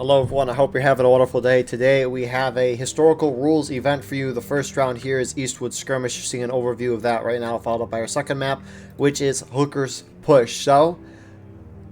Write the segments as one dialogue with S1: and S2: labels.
S1: Hello everyone, I hope you're having a wonderful day. Today we have a historical rules event for you. The first round here is Eastwood Skirmish. You're seeing an overview of that right now, followed up by our second map, which is Hooker's Push. So,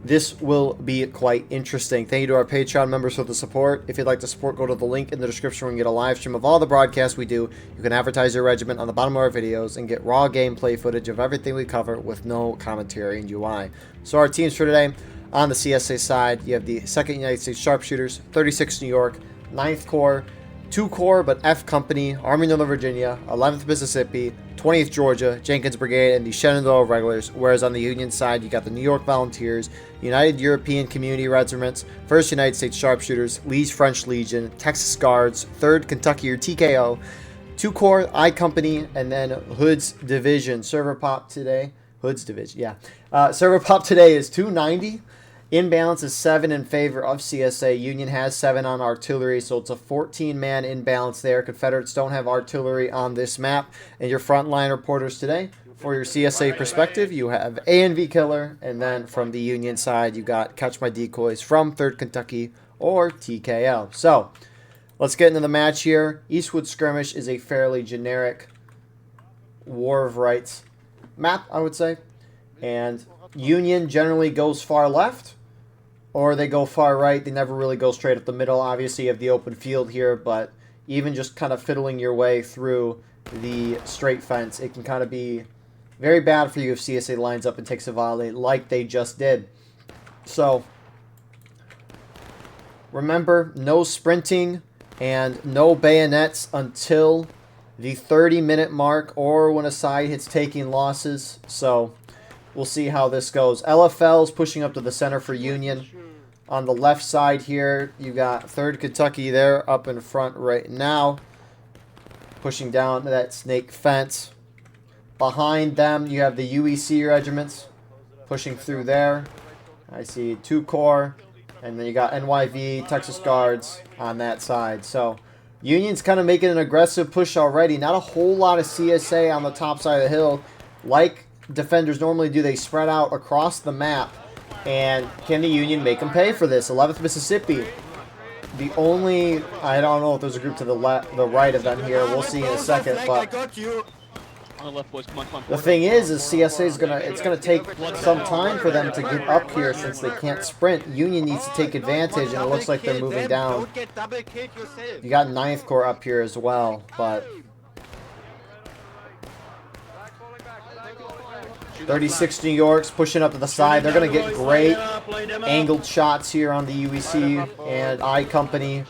S1: this will be quite interesting. Thank you to our Patreon members for the support. If you'd like to support, go to the link in the description where you can get a live stream of all the broadcasts we do. You can advertise your regiment on the bottom of our videos and get raw gameplay footage of everything we cover with no commentary and UI. So our teams for today, on the CSA side, you have the 2nd United States Sharpshooters, 36th New York, 9th Corps, 2 Corps but F Company, Army Northern Virginia, 11th Mississippi, 20th Georgia, Jenkins Brigade, and the Shenandoah Regulars, whereas on the Union side, you got the New York Volunteers, United European Community Regiments, 1st United States Sharpshooters, Lee's French Legion, Texas Guards, 3rd Kentucky or TKO, 2 Corps, I Company, and then Hood's Division. Server pop today, Hood's Division, yeah. Server pop today is 290. Imbalance is 7 in favor of CSA. Union has 7 on artillery, so it's a 14-man imbalance there. Confederates don't have artillery on this map. And your frontline reporters today, for your CSA perspective, you have A&V Killer, and then from the Union side, you got Catch My Decoys from 3rd Kentucky or TKO. So, let's get into the match here. Eastwood Skirmish is a fairly generic War of Rights map, I would say. And Union generally goes far left, or they go far right. They never really go straight up the middle. Obviously, you have the open field here, but even just kind of fiddling your way through the straight fence, it can kind of be very bad for you if CSA lines up and takes a volley like they just did. So, remember, no sprinting and no bayonets until the 30-minute mark or when a side hits taking losses. So, we'll see how this goes. LFL's pushing up to the center for Union. On the left side here, you got 3rd Kentucky there up in front right now, pushing down that snake fence. Behind them, you have the UEC regiments pushing through there. I see 2 Corps, and then you got NYV, Texas Guards on that side. So, Union's kind of making an aggressive push already. Not a whole lot of CSA on the top side of the hill. Like defenders normally do, they spread out across the map. And can the Union make them pay for this? 11th Mississippi, the only, I don't know if there's a group to the right of them here. We'll see in a second. But the thing is CSA is it's gonna take some time for them to get up here since they can't sprint. Union needs to take advantage, and it looks like they're moving down. You got 9th Corps up here as well, but 36 New York's pushing up to the side. They're going to get great angled shots here on the UEC and I Company.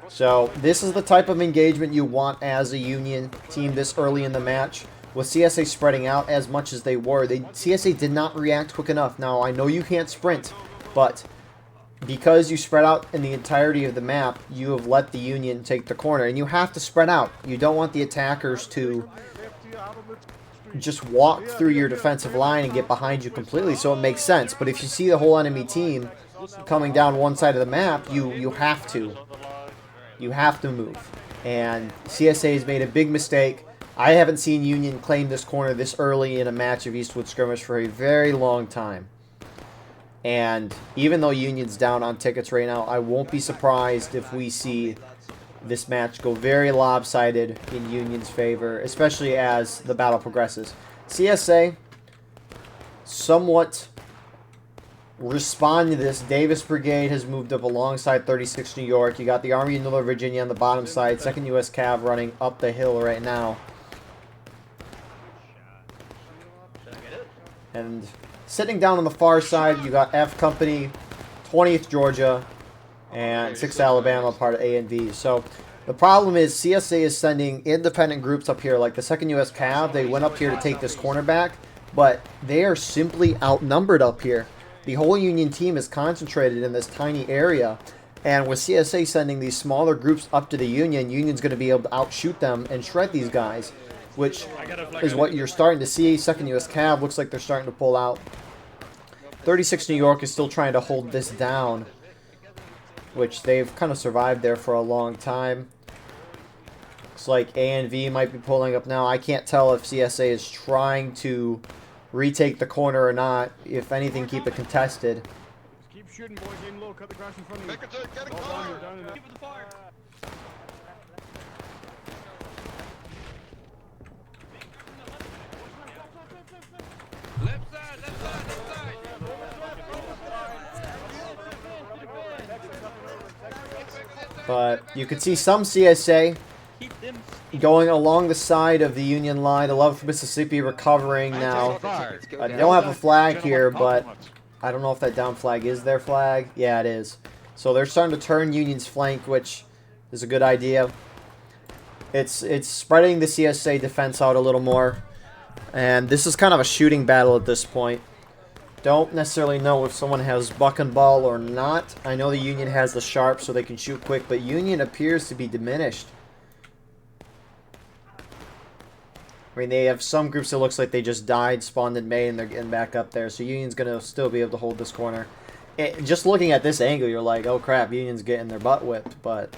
S1: So this is the type of engagement you want as a Union team this early in the match. With CSA spreading out as much as they were, CSA did not react quick enough. Now, I know you can't sprint, but because you spread out in the entirety of the map, you have let the Union take the corner. And you have to spread out. You don't want the attackers to just walk through your defensive line and get behind you completely, so it makes sense. But if you see the whole enemy team coming down one side of the map, you have to move. And CSA has made a big mistake. I haven't seen Union claim this corner this early in a match of Eastwood Skirmish for a very long time. And even though Union's down on tickets right now, I won't be surprised if we see this match go very lopsided in Union's favor, especially as the battle progresses. CSA somewhat respond to this. Davis Brigade has moved up alongside 36 New York. You got the Army of Northern Virginia on the bottom side. 2nd U.S. Cav running up the hill right now. And sitting down on the far side, you got F Company, 20th Georgia, and 6th Alabama, part of A&V. So the problem is CSA is sending independent groups up here, like the 2nd U.S. Cav. They went up here to take this cornerback, but they are simply outnumbered up here. The whole Union team is concentrated in this tiny area, and with CSA sending these smaller groups up to the Union, Union's going to be able to outshoot them and shred these guys, which is what you're starting to see. 2nd U.S. Cav looks like they're starting to pull out. 36 New York is still trying to hold this down, which they've kind of survived there for a long time. Looks like A&V might be pulling up now. I can't tell if CSA is trying to retake the corner or not. If anything, keep it contested.
S2: shooting, boys. Aim low. Cut the grass in front of you.
S3: Make it to get a
S2: Down,
S3: cover.
S2: down in that.
S4: Keep with the fire. Left side, left side, left side.
S1: But you can see some CSA going along the side of the Union line. 11th Mississippi recovering now. They don't have a flag here, but I don't know if that down flag is their flag. Yeah, it is. So they're starting to turn Union's flank, which is a good idea. It's spreading the CSA defense out a little more. And this is kind of a shooting battle at this point. Don't necessarily know if someone has buck and ball or not. I know the Union has the sharp so they can shoot quick, but Union appears to be diminished. I mean, they have some groups that looks like they just died, spawned in May, and they're getting back up there. So Union's going to still be able to hold this corner. Just looking at this angle, you're like, oh crap, Union's getting their butt whipped, but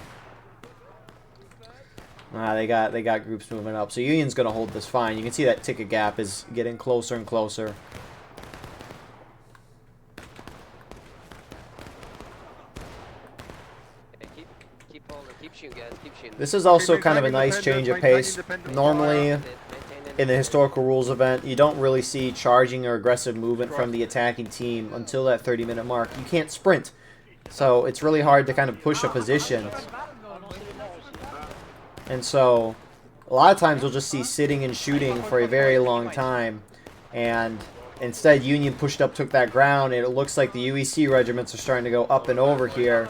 S1: they got groups moving up. So Union's going to hold this fine. You can see that ticket gap is getting closer and closer.
S5: Keep shooting, guys. Keep shooting.
S1: This is also kind of a nice change of pace. Normally, in the historical rules event, you don't really see charging or aggressive movement from the attacking team until that 30-minute mark. You can't sprint, so it's really hard to kind of push a position. And so, a lot of times we'll just see sitting and shooting for a very long time, and instead Union pushed up, took that ground, and it looks like the UEC regiments are starting to go up and over here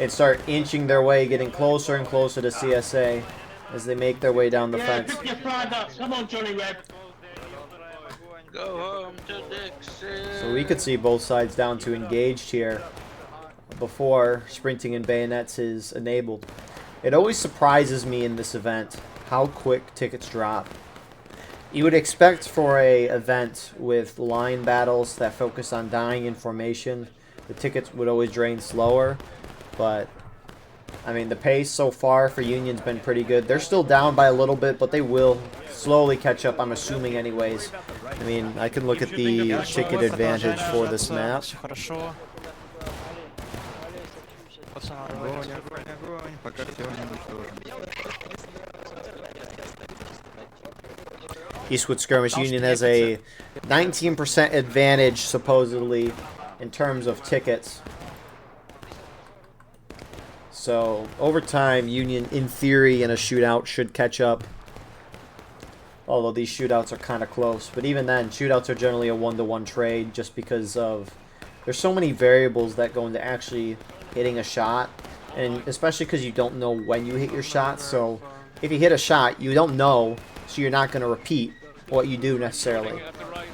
S1: and start inching their way, getting closer and closer to CSA as they make their way down the fence.
S6: Pick your flag up. Come on, Johnny Webb.
S4: Go home to Dixie.
S1: So we could see both sides down to engaged here before sprinting and bayonets is enabled. It always surprises me in this event how quick tickets drop. You would expect for a event with line battles that focus on dying in formation, the tickets would always drain slower. But, I mean, the pace so far for Union's been pretty good. They're still down by a little bit, but they will slowly catch up, I'm assuming anyways. I mean, I can look at the ticket advantage for this map. Eastwood Skirmish Union has a 19% advantage, supposedly, in terms of tickets. So, over time, Union, in theory, in a shootout, should catch up. Although these shootouts are kind of close. But even then, shootouts are generally a one-to-one trade just because of... There's so many variables that go into actually hitting a shot. And especially because you don't know when you hit your shot. So, if you hit a shot, you don't know, so you're not going to repeat what you do necessarily.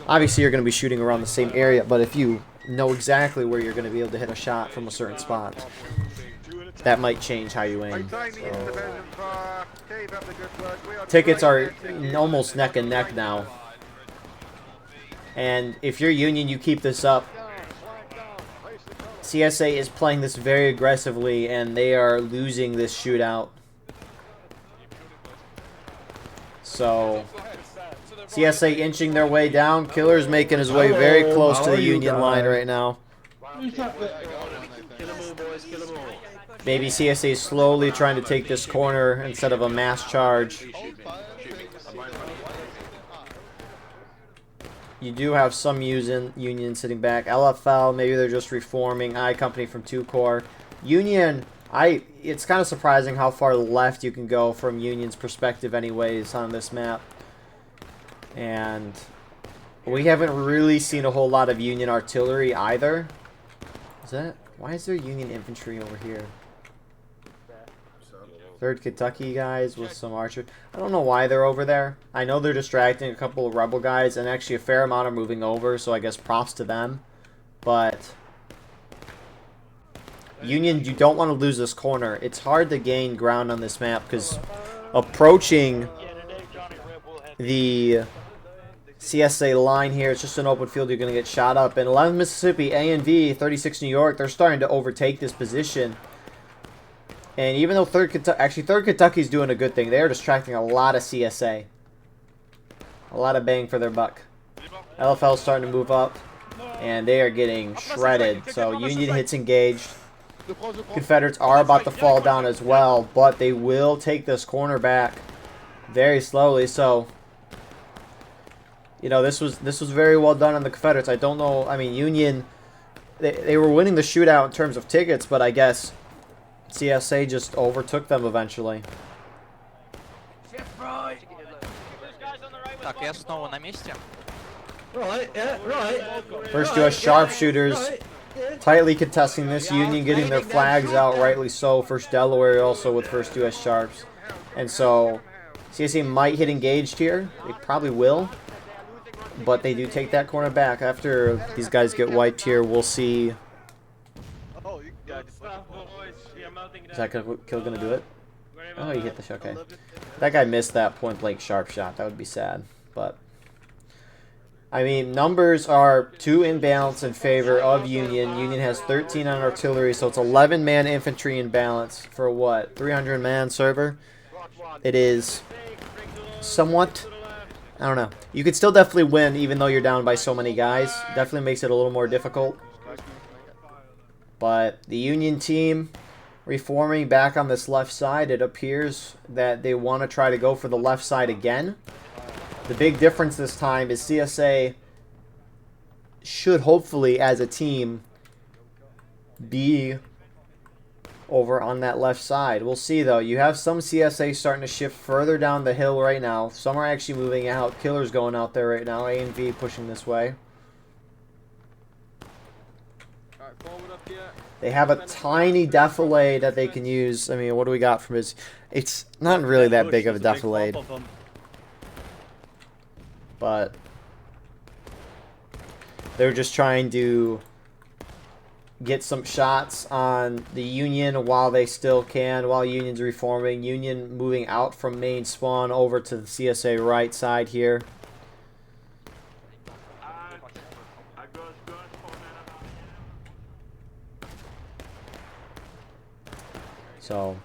S1: Obviously, you're going to be shooting around the same area, but if you know exactly where you're going to be able to hit a shot from a certain spot, that might change how you aim. So, tickets are almost neck and neck now. And if you're Union, you keep this up. CSA is playing this very aggressively, and they are losing this shootout. So, CSA inching their way down. Killer's making his way very close to the Union line right now. Maybe CSA is slowly trying to take this corner instead of a mass charge. You do have some Union sitting back. LFL, maybe they're just reforming. I Company from 2 Corps. Union, it's kind of surprising how far left you can go from Union's perspective anyways on this map. And we haven't really seen a whole lot of Union artillery either. Why is there Union infantry over here? 3rd Kentucky guys with some archers. I don't know why they're over there. I know they're distracting a couple of rebel guys, and actually a fair amount are moving over, so I guess props to them. But Union, you don't want to lose this corner. It's hard to gain ground on this map because approaching the CSA line here, it's just an open field. You're going to get shot up. And 11th Mississippi, A&V, 36 New York, they're starting to overtake this position. And even though 3rd Kentucky's doing a good thing, they are distracting a lot of CSA. A lot of bang for their buck. LFL's starting to move up. and they are getting shredded. So Union hits engaged. Confederates are about to fall down as well, but they will take this corner back very slowly. So, you know, this was very well done on the Confederates. I don't know. I mean, Union, they were winning the shootout in terms of tickets, but I guess CSA just overtook them eventually.
S3: Так, я снова на месте.
S7: Right, yeah, right.
S1: First US sharpshooters tightly contesting this. Union getting their flags out, rightly so. First Delaware also with first US sharps. And so CSA might hit engaged here. They probably will. But they do take that corner back. After these guys get wiped here, we'll see. Is that kill gonna do it? Oh, he hit the shot. Okay. That guy missed that point blank sharp shot. That would be sad. But I mean, numbers are 2 in balance in favor of Union. Union has 13 on artillery, so it's 11-man infantry in balance for what? 300-man server? It is somewhat, I don't know. You could still definitely win even though you're down by so many guys. Definitely makes it a little more difficult. But the Union team reforming back on this left side, it appears that they want to try to go for the left side again. The big difference this time is CSA should hopefully, as a team, be over on that left side. We'll see, though. You have some CSA starting to shift further down the hill right now. Some are actually moving out. Killer's going out there right now. A and V pushing this way. They have a tiny defilade that they can use. I mean, what do we got from his... It's not really that big of a defilade. But they're just trying to get some shots on the Union while they still can, while Union's reforming. Union moving out from main spawn over to the CSA right side here. So,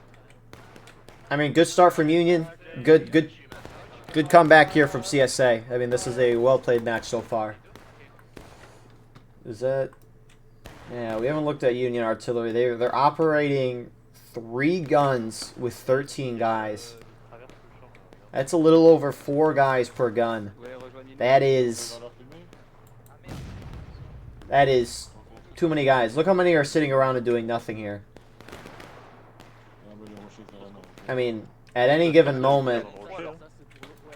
S1: I mean, good start from Union. Good comeback here from CSA. I mean, this is a well-played match so far. Is that... Yeah, we haven't looked at Union artillery. They're operating 3 guns with 13 guys. That's a little over 4 guys per gun. That is too many guys. Look how many are sitting around and doing nothing here. I mean, at any given moment...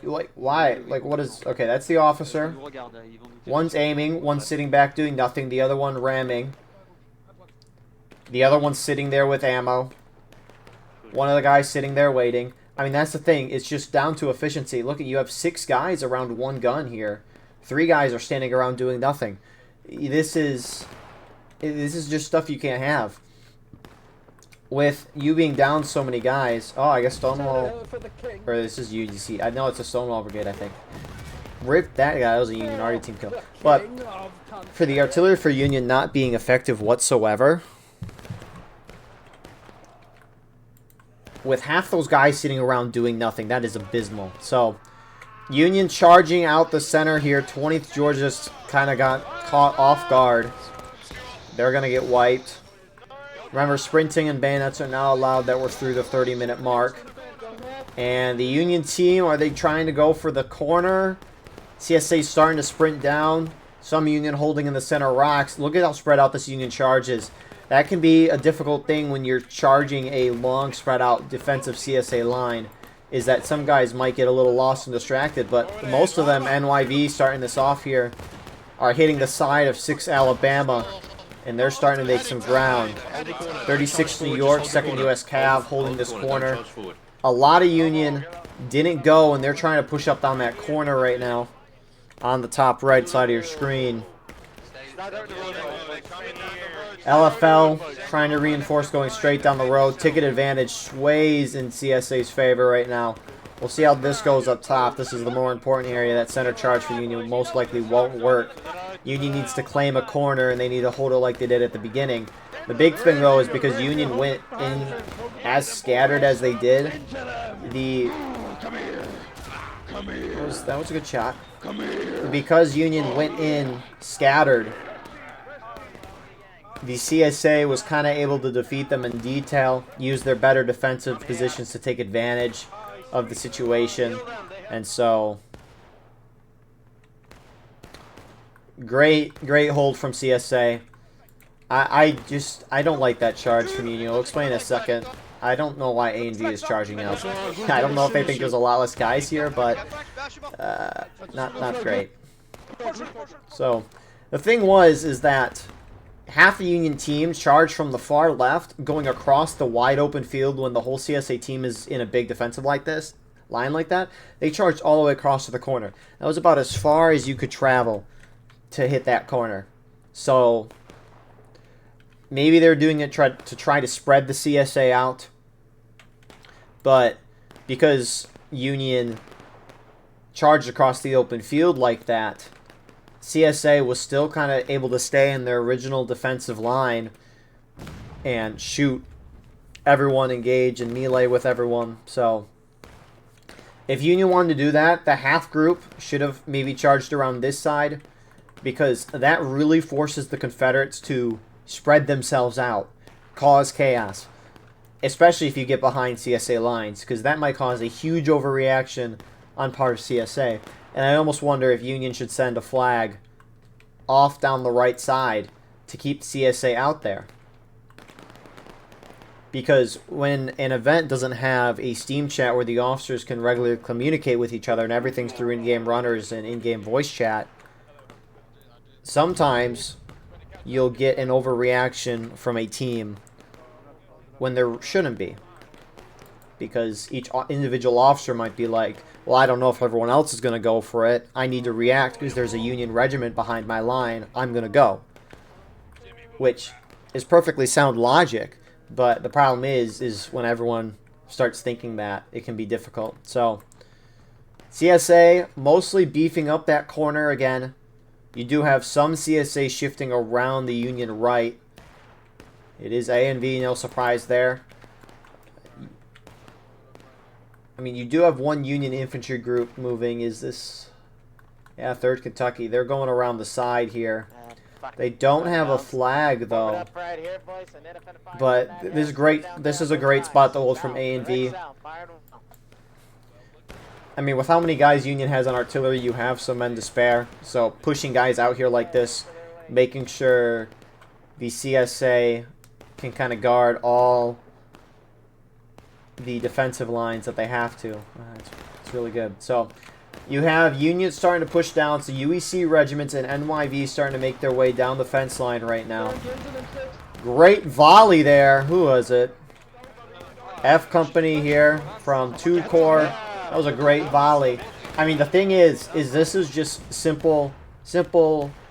S1: Like, why? Like, what is... Okay, that's the officer. One's aiming, one's sitting back doing nothing, the other one ramming. The other one's sitting there with ammo. One of the guys sitting there waiting. I mean, that's the thing. It's just down to efficiency. Look, you have 6 guys around 1 gun here. 3 guys are standing around doing nothing. This is just stuff you can't have. With you being down so many guys... Oh, I guess Stonewall... Or this is UGC. I know it's a Stonewall Brigade, I think. Rip that guy. That was a Union Arty team kill. But for the artillery for Union not being effective whatsoever... With half those guys sitting around doing nothing, that is abysmal. So, Union charging out the center here. 20th Georgia's kind of got caught off guard. They're going to get wiped. Remember, sprinting and bayonets are now allowed that we're through the 30-minute mark. And the Union team, are they trying to go for the corner? CSA's starting to sprint down. Some Union holding in the center rocks. Look at how spread out this Union charge is. That can be a difficult thing when you're charging a long, spread out defensive CSA line, is that some guys might get a little lost and distracted, but most of them, NYV starting this off here, are hitting the side of 6 Alabama, and they're starting to make some ground. 36 New York, 2nd U.S. Cav holding this corner. A lot of Union didn't go, and they're trying to push up down that corner right now on the top right side of your screen. LFL trying to reinforce going straight down the road. Ticket advantage sways in CSA's favor right now. We'll see how this goes up top. This is the more important area. That center charge for Union most likely won't work. Union needs to claim a corner, and they need to hold it like they did at the beginning. The big thing, though, is because Union went in as scattered as they did. That was a good shot. Because Union went in scattered, the CSA was kind of able to defeat them in detail, use their better defensive positions to take advantage of the situation, and so great hold from CSA. I don't like that charge from Union. I'll explain in a second. I don't know why A and V is charging out. I don't know if they think there's a lot less guys here, but not great. So the thing is that half the Union team charged from the far left, going across the wide open field when the whole CSA team is in a big defensive line like that. They charged all the way across to the corner. That was about as far as you could travel to hit that corner. So maybe they're doing it to try to spread the CSA out. But because Union charged across the open field like that, CSA was still kind of able to stay in their original defensive line and shoot everyone, engage and melee with everyone. So if Union wanted to do that, the half group should have maybe charged around this side, because that really forces the Confederates to spread themselves out, cause chaos, especially if you get behind CSA lines, because that might cause a huge overreaction on part of CSA. And I almost wonder if Union should send a flag off down the right side to keep CSA out there. Because when an event doesn't have a Steam chat where the officers can regularly communicate with each other and everything's through in-game runners and in-game voice chat, sometimes you'll get an overreaction from a team when there shouldn't be. Because each individual officer might be like, well, I don't know if everyone else is going to go for it. I need to react because there's a Union regiment behind my line. I'm going to go. Which is perfectly sound logic, but the problem is when everyone starts thinking that, it can be difficult. So, CSA mostly beefing up that corner again. You do have some CSA shifting around the Union right. It is A and V, no surprise there. I mean, you do have one Union infantry group moving. Is this... Yeah, 3rd Kentucky. They're going around the side here. They don't have a flag, though. But this is great. This is a great spot to hold from A and V. I mean, with how many guys Union has on artillery, you have some men to spare. So pushing guys out here like this, making sure the CSA can kind of guard all the defensive lines that they have to. It's really good. So you have Union starting to push down. So UEC regiments and NYV starting to make their way down the fence line right now. Great volley there. Who was it? F Company here from 2 Corps. That was a great volley. I mean, the thing is this is just simple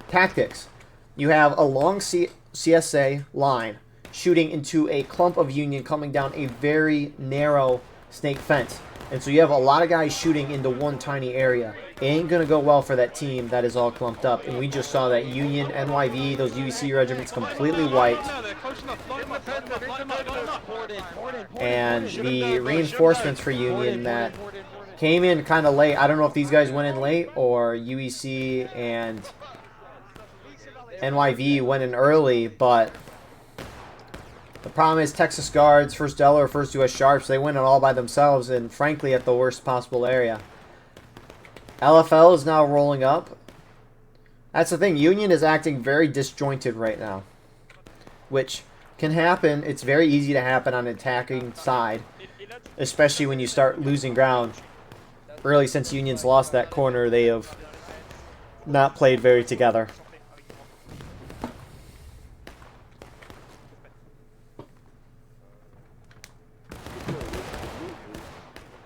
S1: tactics. You have a long CSA line shooting into a clump of Union coming down a very narrow snake fence. And so you have a lot of guys shooting into one tiny area. It ain't going to go well for that team that is all clumped up. And we just saw that Union, NYV, those UEC regiments completely wiped. And the reinforcements for Union that came in kind of late. I don't know if these guys went in late or UEC and NYV went in early, but the problem is Texas Guards, 1st Delaware, 1st U.S. Sharps, they went it all by themselves and frankly at the worst possible area. LFL is now rolling up. That's the thing. Union is acting very disjointed right now, which can happen. It's very easy to happen on an attacking side, especially when you start losing ground. Really, since Union's lost that corner, they have not played very together.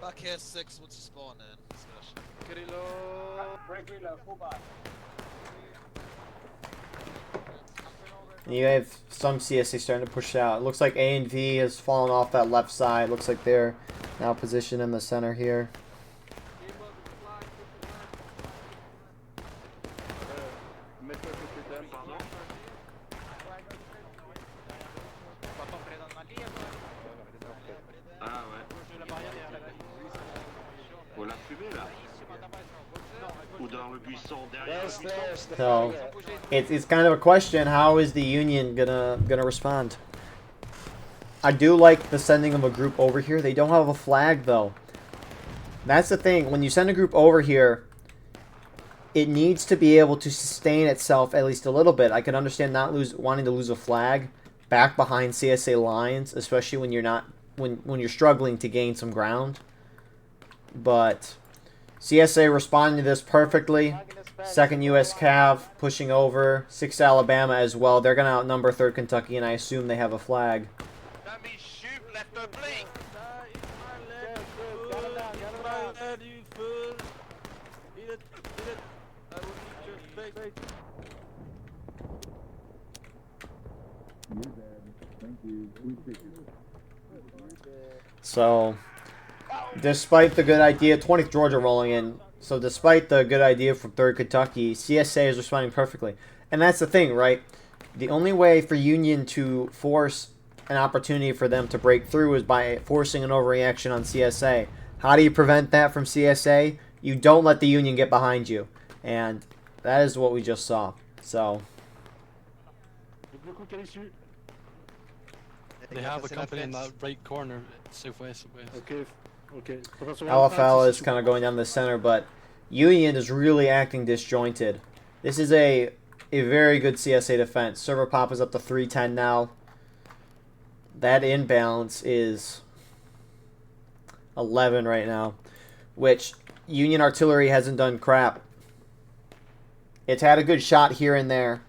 S3: Back here 6, what's the spawn in?
S1: And you have some CSA starting to push out. It looks like A and V has fallen off that left side. Looks like they're now positioned in the center here. So it's kind of a question. How is the Union gonna respond? I do like the sending of a group over here. They don't have a flag though. That's the thing. When you send a group over here, it needs to be able to sustain itself at least a little bit. I can understand not wanting to lose a flag back behind CSA lines, especially when you're not when you're struggling to gain some ground. But CSA responding to this perfectly. 2nd U.S. Cav pushing over. 6th Alabama as well. They're going to outnumber 3rd Kentucky, and I assume they have a flag.
S4: That means shoot, left oblique.
S1: So, despite the good idea, 20th Georgia rolling in. So, despite the good idea from 3rd Kentucky, CSA is responding perfectly. And that's the thing, right? The only way for Union to force an opportunity for them to break through is by forcing an overreaction on CSA. How do you prevent that from CSA? You don't let the Union get behind you. And that is what we just saw. So,
S8: They have a company in that right corner, southwest.
S7: Okay. Okay.
S1: LFL is kind of going down the center, but Union is really acting disjointed. This is a very good CSA defense. Server pop is up to 310 now. That imbalance is 11 right now, which Union artillery hasn't done crap. It's had a good shot here and there,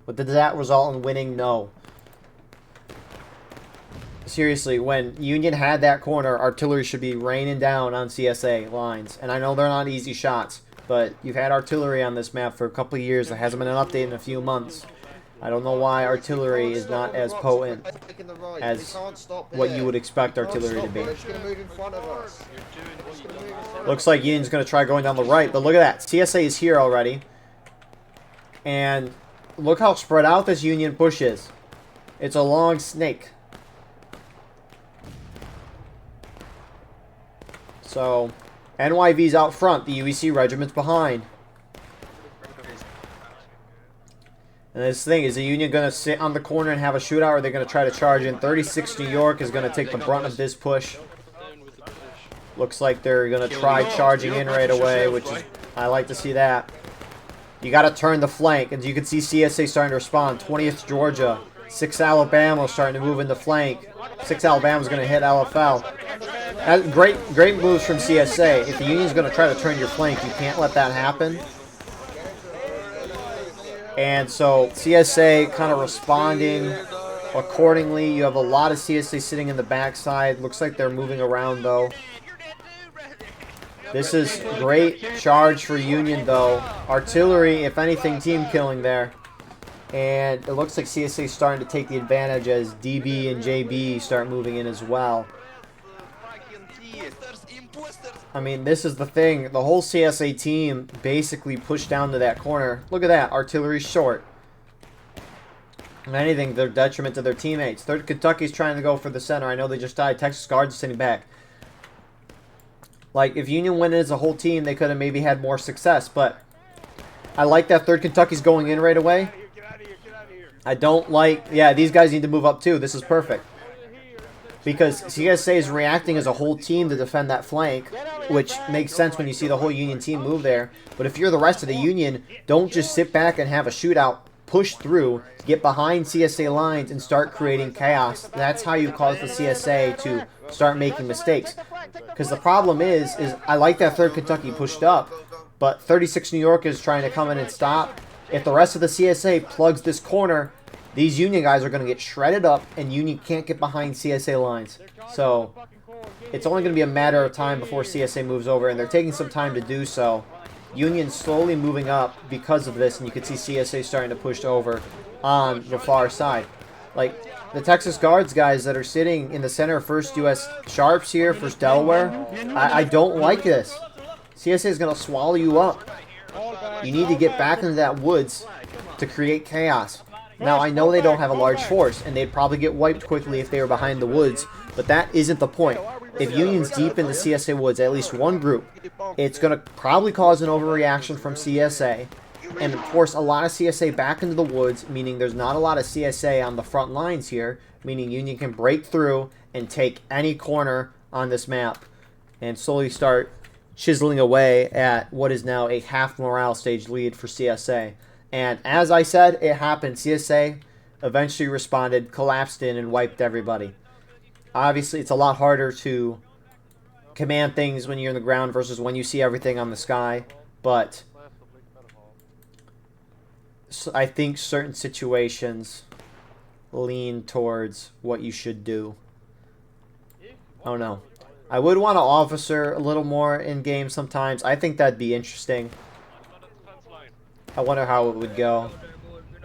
S1: but did that result in winning? No. Seriously, when Union had that corner, artillery should be raining down on CSA lines. And I know they're not easy shots, but you've had artillery on this map for a couple of years. There hasn't been an update in a few months. I don't know why artillery is not as potent as what you would expect artillery to be. Looks like Union's going to try going down the right, but look at that. CSA is here already. And look how spread out this Union push is. It's a long snake. So, NYV's out front. The UEC regiment's behind. And this thing, is the Union going to sit on the corner and have a shootout, or are they going to try to charge in? 36 New York is going to take the brunt of this push. Looks like they're going to try charging in right away, which is, I like to see that. You got to turn the flank, and you can see CSA starting to respond. 20th Georgia, 6th Alabama starting to move in the flank. 6th Alabama's going to hit LFL. Great moves from CSA. If the Union's going to try to turn your flank, you can't let that happen. And so CSA kind of responding accordingly. You have a lot of CSA sitting in the backside. Looks like they're moving around though. This is great charge for Union though. Artillery, if anything, team killing there. And it looks like CSA is starting to take the advantage as DB and JB start moving in as well. I mean, this is the thing. The whole CSA team basically pushed down to that corner. Look at that. Artillery short. If anything, they're detriment to their teammates. 3rd Kentucky's trying to go for the center. I know they just died. Texas Guards sitting back. Like, if Union went in as a whole team, they could have maybe had more success. But I like that 3rd Kentucky's going in right away. I don't like... Yeah, these guys need to move up too. This is perfect. Because CSA is reacting as a whole team to defend that flank, which makes sense when you see the whole Union team move there. But if you're the rest of the Union, don't just sit back and have a shootout. Push through, get behind CSA lines, and start creating chaos. That's how you cause the CSA to start making mistakes. Because the problem is I like that 3rd Kentucky pushed up, but 36 New York is trying to come in and stop. If the rest of the CSA plugs this corner, these Union guys are going to get shredded up, and Union can't get behind CSA lines. So, it's only going to be a matter of time before CSA moves over, and they're taking some time to do so. Union slowly moving up because of this, and you can see CSA starting to push over on the far side. Like, the Texas Guards guys that are sitting in the center, 1st U.S. Sharps here, 1st Delaware, I don't like this. CSA is going to swallow you up. You need to get back into that woods to create chaos. Now, I know they don't have a large force, and they'd probably get wiped quickly if they were behind the woods, but that isn't the point. If Union's deep in the CSA woods, at least one group, it's going to probably cause an overreaction from CSA, and force a lot of CSA back into the woods, meaning there's not a lot of CSA on the front lines here, meaning Union can break through and take any corner on this map, and slowly start chiseling away at what is now a half morale stage lead for CSA. And as I said, it happened. CSA eventually responded, collapsed in, and wiped everybody. Obviously, it's a lot harder to command things when you're in the ground versus when you see everything on the sky. But I think certain situations lean towards what you should do. I don't know. I would want to officer a little more in-game sometimes. I think that'd be interesting. I wonder how it would go.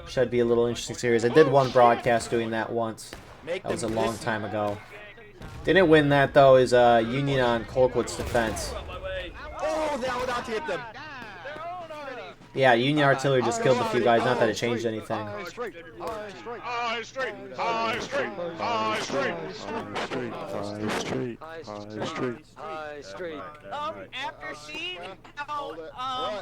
S1: Should be a little interesting series. I did one broadcast doing that once. That was a long time ago. Didn't win that though. Is Union on Colquitt's defense.
S2: Oh, they are not hit them.
S1: Yeah, Union artillery just killed a few guys. Not that it changed anything.
S2: High straight. High straight.
S4: High straight. High straight. High straight.
S5: High straight.
S9: After seeing how,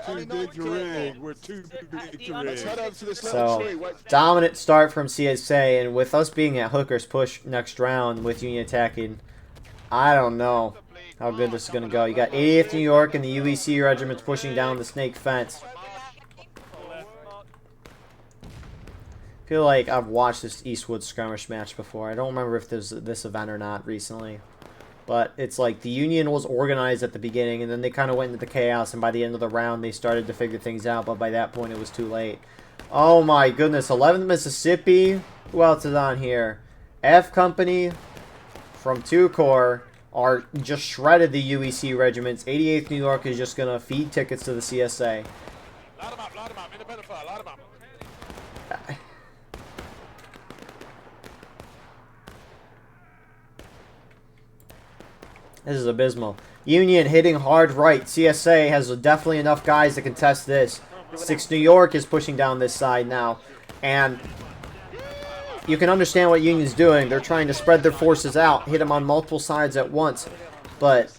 S2: Too big to rig. We're too big to rig.
S1: So, dominant start from CSA, and with us being at Hooker's push next round with Union attacking, I don't know how good this is going to go. You got 88th New York and the UEC regiments pushing down the snake fence. I feel like I've watched this Eastwood skirmish match before. I don't remember if there's this event or not recently. But it's like the Union was organized at the beginning, and then they kind of went into the chaos, and by the end of the round, they started to figure things out, but by that point, it was too late. Oh my goodness, 11th Mississippi? Who else is on here? F Company from 2 Corps are just shredded the UEC regiments. 88th New York is just going to feed tickets to the CSA.
S4: Light them up, independent fire, light them up.
S1: This is abysmal. Union hitting hard right. CSA has definitely enough guys to contest this. 6th New York is pushing down this side now. And you can understand what Union's doing. They're trying to spread their forces out, hit them on multiple sides at once. But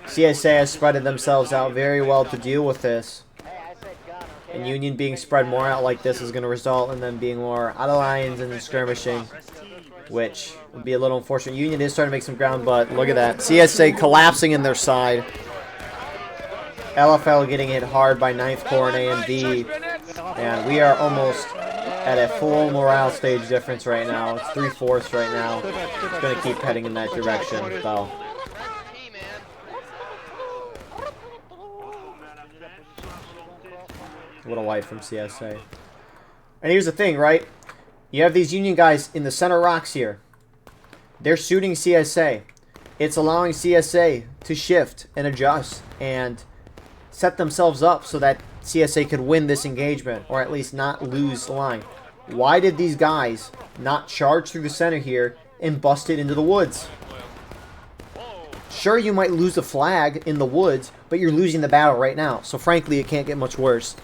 S1: CSA has spreaded themselves out very well to deal with this. And Union being spread more out like this is going to result in them being more out of lines and skirmishing, which would be a little unfortunate. Union is starting to make some ground, but look at that. CSA collapsing in their side. LFL getting hit hard by 9th Corps and AMD. And we are almost at a full morale stage difference right now. It's 3/4 right now. It's going to keep heading in that direction, though. What a wipe from CSA. And here's the thing, right? You have these Union guys in the center rocks here. They're shooting CSA. It's allowing CSA to shift and adjust and set themselves up so that CSA could win this engagement, or at least not lose the line. Why did these guys not charge through the center here and bust it into the woods? Sure, you might lose a flag in the woods, but you're losing the battle right now. So frankly, it can't get much worse.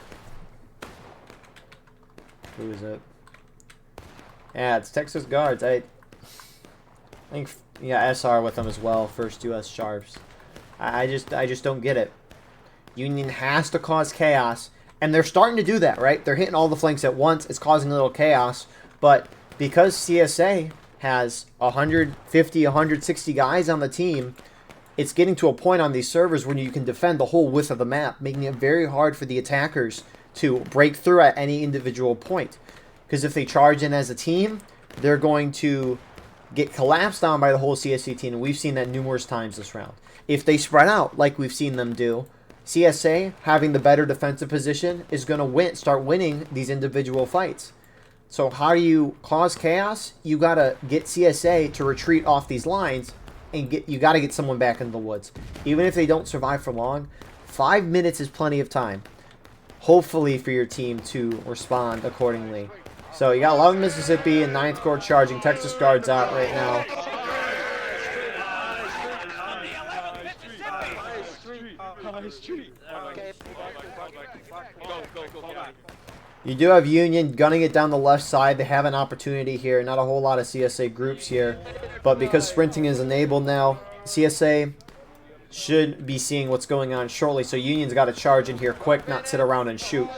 S1: Who is it? Yeah, it's Texas Guards. I think, yeah, SR with them as well. First U.S. Sharps. I just don't get it. Union has to cause chaos, and they're starting to do that, right? They're hitting all the flanks at once. It's causing a little chaos, but because CSA has 150, 160 guys on the team, it's getting to a point on these servers when you can defend the whole width of the map, making it very hard for the attackers to break through at any individual point. Because if they charge in as a team, they're going to get collapsed on by the whole CSA team, and we've seen that numerous times this round. If they spread out, like we've seen them do, CSA, having the better defensive position, is going to start winning these individual fights. So how do you cause chaos? You got to get CSA to retreat off these lines, and you got to get someone back into the woods. Even if they don't survive for long, 5 minutes is plenty of time, hopefully, for your team to respond accordingly. So you got 11 Mississippi and 9th Corps charging. Texas Guards out right now. You do have Union gunning it down the left side. They have an opportunity here. Not a whole lot of CSA groups here. But because sprinting is enabled now, CSA should be seeing what's going on shortly. So Union's got to charge in here quick, not sit around and shoot.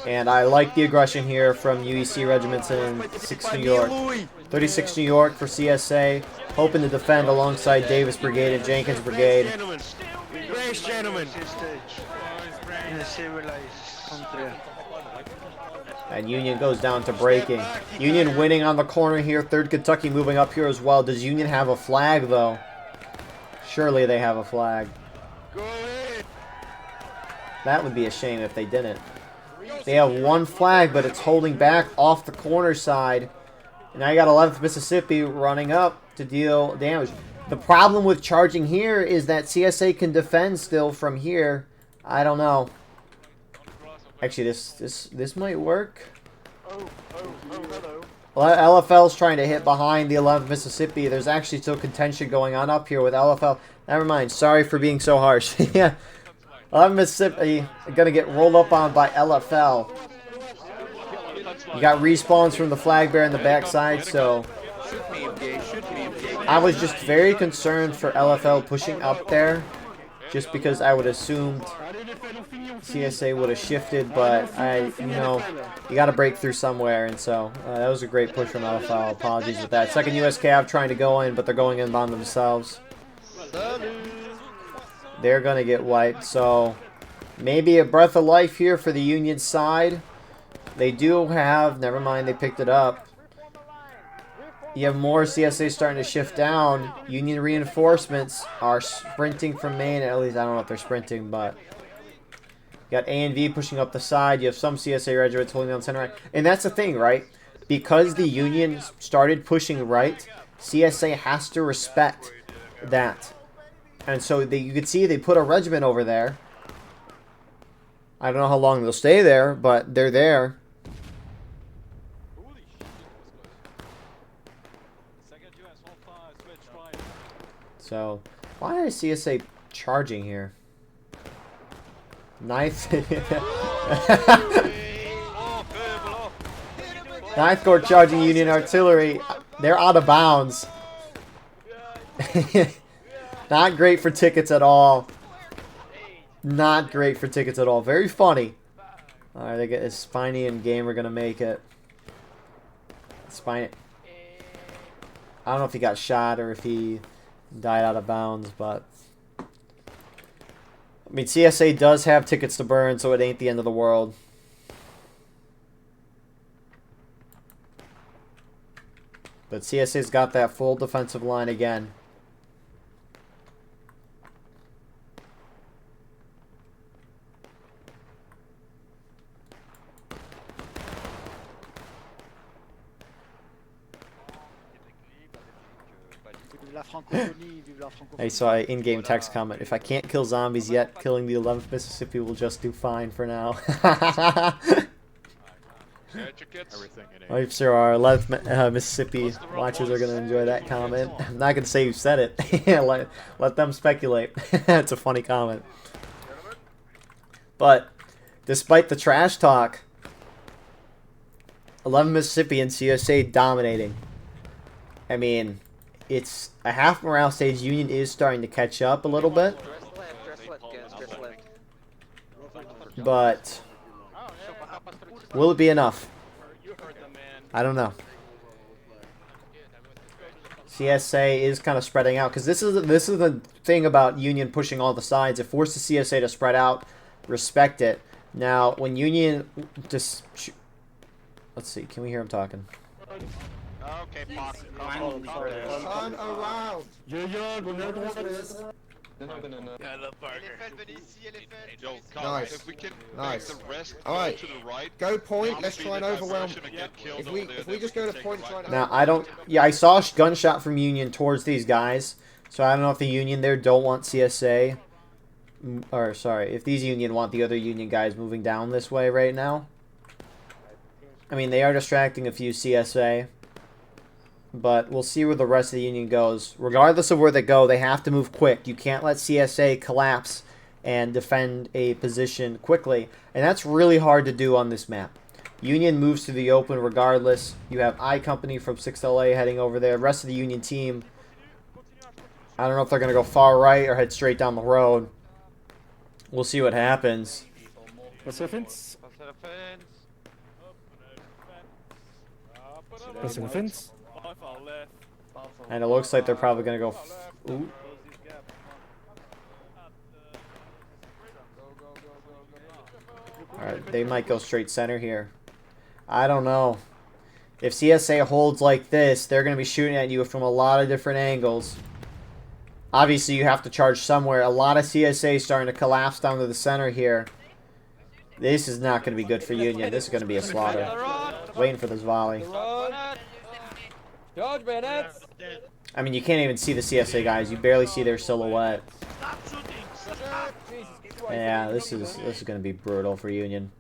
S1: And I like the aggression here from UEC regiments in 6 New York. 36 New York for CSA, hoping to defend alongside Davis Brigade and Jenkins Brigade.
S2: Race, gentlemen.
S1: And Union goes down to breaking. Union winning on the corner here. 3rd Kentucky moving up here as well. Does Union have a flag, though? Surely they have a flag. That would be a shame if they didn't. They have one flag, but it's holding back off the corner side. And now you got 11th Mississippi running up to deal damage. The problem with charging here is that CSA can defend still from here. I don't know. Actually, this might work. Well, LFL's trying to hit behind the 11th Mississippi. There's actually still contention going on up here with LFL. Never mind. Sorry for being so harsh. Yeah. 11th Mississippi gonna get rolled up on by LFL. You got respawns from the flag bearer in the backside, so I was just very concerned for LFL pushing up there, just because I would assumed CSA would have shifted, but you know, you got to break through somewhere, and so that was a great push from LFL. Apologies with that. 2nd US Cav trying to go in, but they're going in on themselves. They're gonna get wiped, so maybe a breath of life here for the Union side. They do have, never mind, they picked it up. You have more CSA starting to shift down. Union reinforcements are sprinting from Maine. At least I don't know if they're sprinting, but you got A and V pushing up the side. You have some CSA regiments holding down center right. And that's the thing, right? Because the Union started pushing right, CSA has to respect that. And so you could see they put a regiment over there. I don't know how long they'll stay there, but they're there. So, why is CSA charging here? Ninth. Ninth Corps charging Union artillery. They're out of bounds. Not great for tickets at all. Not great for tickets at all. Very funny. Alright, they get Spiny and Gamer gonna make it. Spiny. I don't know if he got shot or if he died out of bounds, but I mean, CSA does have tickets to burn, so it ain't the end of the world. But CSA's got that full defensive line again. I saw an in-game text comment. If I can't kill zombies yet, killing the 11th Mississippi will just do fine for now. I'm sure our 11th Mississippi watchers are going to enjoy that comment. I'm not going to say who said it. let them speculate. It's a funny comment. But despite the trash talk, 11 Mississippi and CSA dominating. I mean, it's a half morale stage. Union is starting to catch up a little bit. But will it be enough? I don't know. CSA is kind of spreading out because this is the thing about Union pushing all the sides. It forces CSA to spread out, respect it. Now, when Union just let's see, can we hear him talking?
S4: Okay, Fox.
S2: Turn around.
S7: You're young, remember what it is?
S4: Yo,
S2: Nice.
S4: if we can
S2: Nice.
S4: make the rest
S2: Alright.
S4: to the right,
S2: Go point.
S4: I'm
S2: Let's try and
S4: speeding
S2: overwhelm.
S4: diversion and get killed
S2: If we
S4: over there,
S2: if we
S4: then
S2: just
S4: we
S2: go
S4: can
S2: to
S4: take
S2: point,
S4: the
S2: try
S4: right.
S2: and
S1: Now, I don't... Yeah, I saw a gunshot from Union towards these guys. So I don't know if the Union there don't want CSA. Or, sorry, if these Union want the other Union guys moving down this way right now. I mean, they are distracting a few CSA. But we'll see where the rest of the Union goes. Regardless of where they go, they have to move quick. You can't let CSA collapse and defend a position quickly. And that's really hard to do on this map. Union moves to the open regardless. You have I Company from 6LA heading over there. The rest of the Union team, I don't know if they're going to go far right or head straight down the road. We'll see what happens.
S7: Passing the fence. Passing the fence.
S1: And it looks like they're probably going to go... Ooh. Alright, they might go straight center here. I don't know. If CSA holds like this, they're going to be shooting at you from a lot of different angles. Obviously, you have to charge somewhere. A lot of CSA starting to collapse down to the center here. This is not going to be good for Union. This is going to be a slaughter. Waiting for this volley. I mean, you can't even see the CSA guys. You barely see their silhouette. Yeah, this is going to be brutal for Union.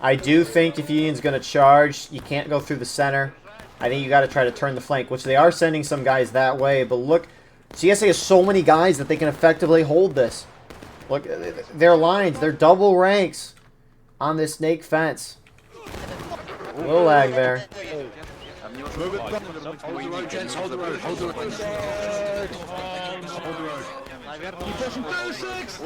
S1: I do think if Union's going to charge, you can't go through the center. I think you got to try to turn the flank, which they are sending some guys that way. But look, CSA has so many guys that they can effectively hold this. Look, their lines, they're double ranks on this snake fence. A little lag there.
S2: Move it back. Hold the road, gents. Hold the road. Hold the road. Hold the road. Keep pushing 36.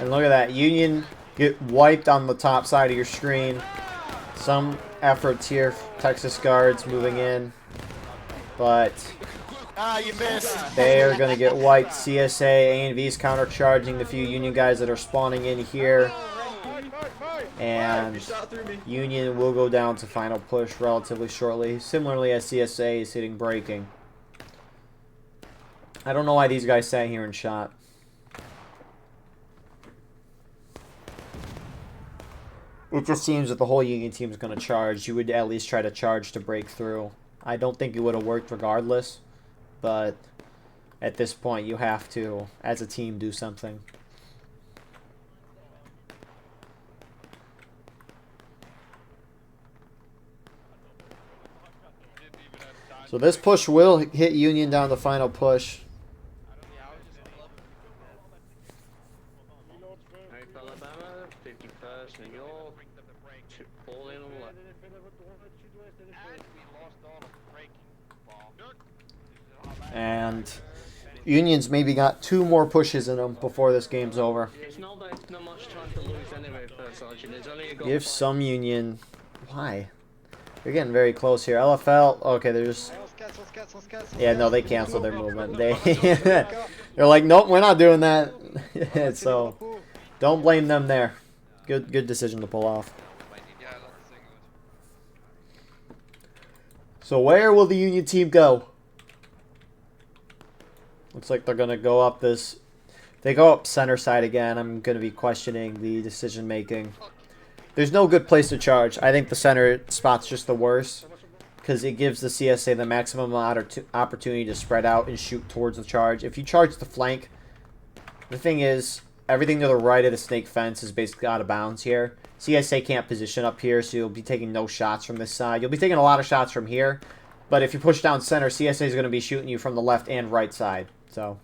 S1: And look at that. Union get wiped on the top side of your screen. Some efforts here. Texas guards moving in. But
S2: You missed.
S1: they are going to get wiped. CSA, A&V's countercharging the few Union guys that are spawning in here. And Union will go down to final push relatively shortly. Similarly as CSA is hitting braking. I don't know why these guys sat here and shot. It just seems that the whole Union team is going to charge. You would at least try to charge to break through. I don't think it would have worked regardless. But at this point, you have to, as a team, do something. So this push will hit Union down the final push. And Union's maybe got 2 more pushes in them before this game's over. Give some Union... Why? They're getting very close here. LFL... Okay, they're just... Yeah, no, they canceled their movement. They're like, nope, we're not doing that. So, don't blame them there. Good decision to pull off. So where will the Union team go? Looks like they're going to go up this... If they go up center side again, I'm going to be questioning the decision making. There's no good place to charge. I think the center spot's just the worst. Because it gives the CSA the maximum opportunity to spread out and shoot towards the charge. If you charge the flank, the thing is, everything to the right of the snake fence is basically out of bounds here. CSA can't position up here, so you'll be taking no shots from this side. You'll be taking a lot of shots from here. But if you push down center, CSA is going to be shooting you from the left and right side. So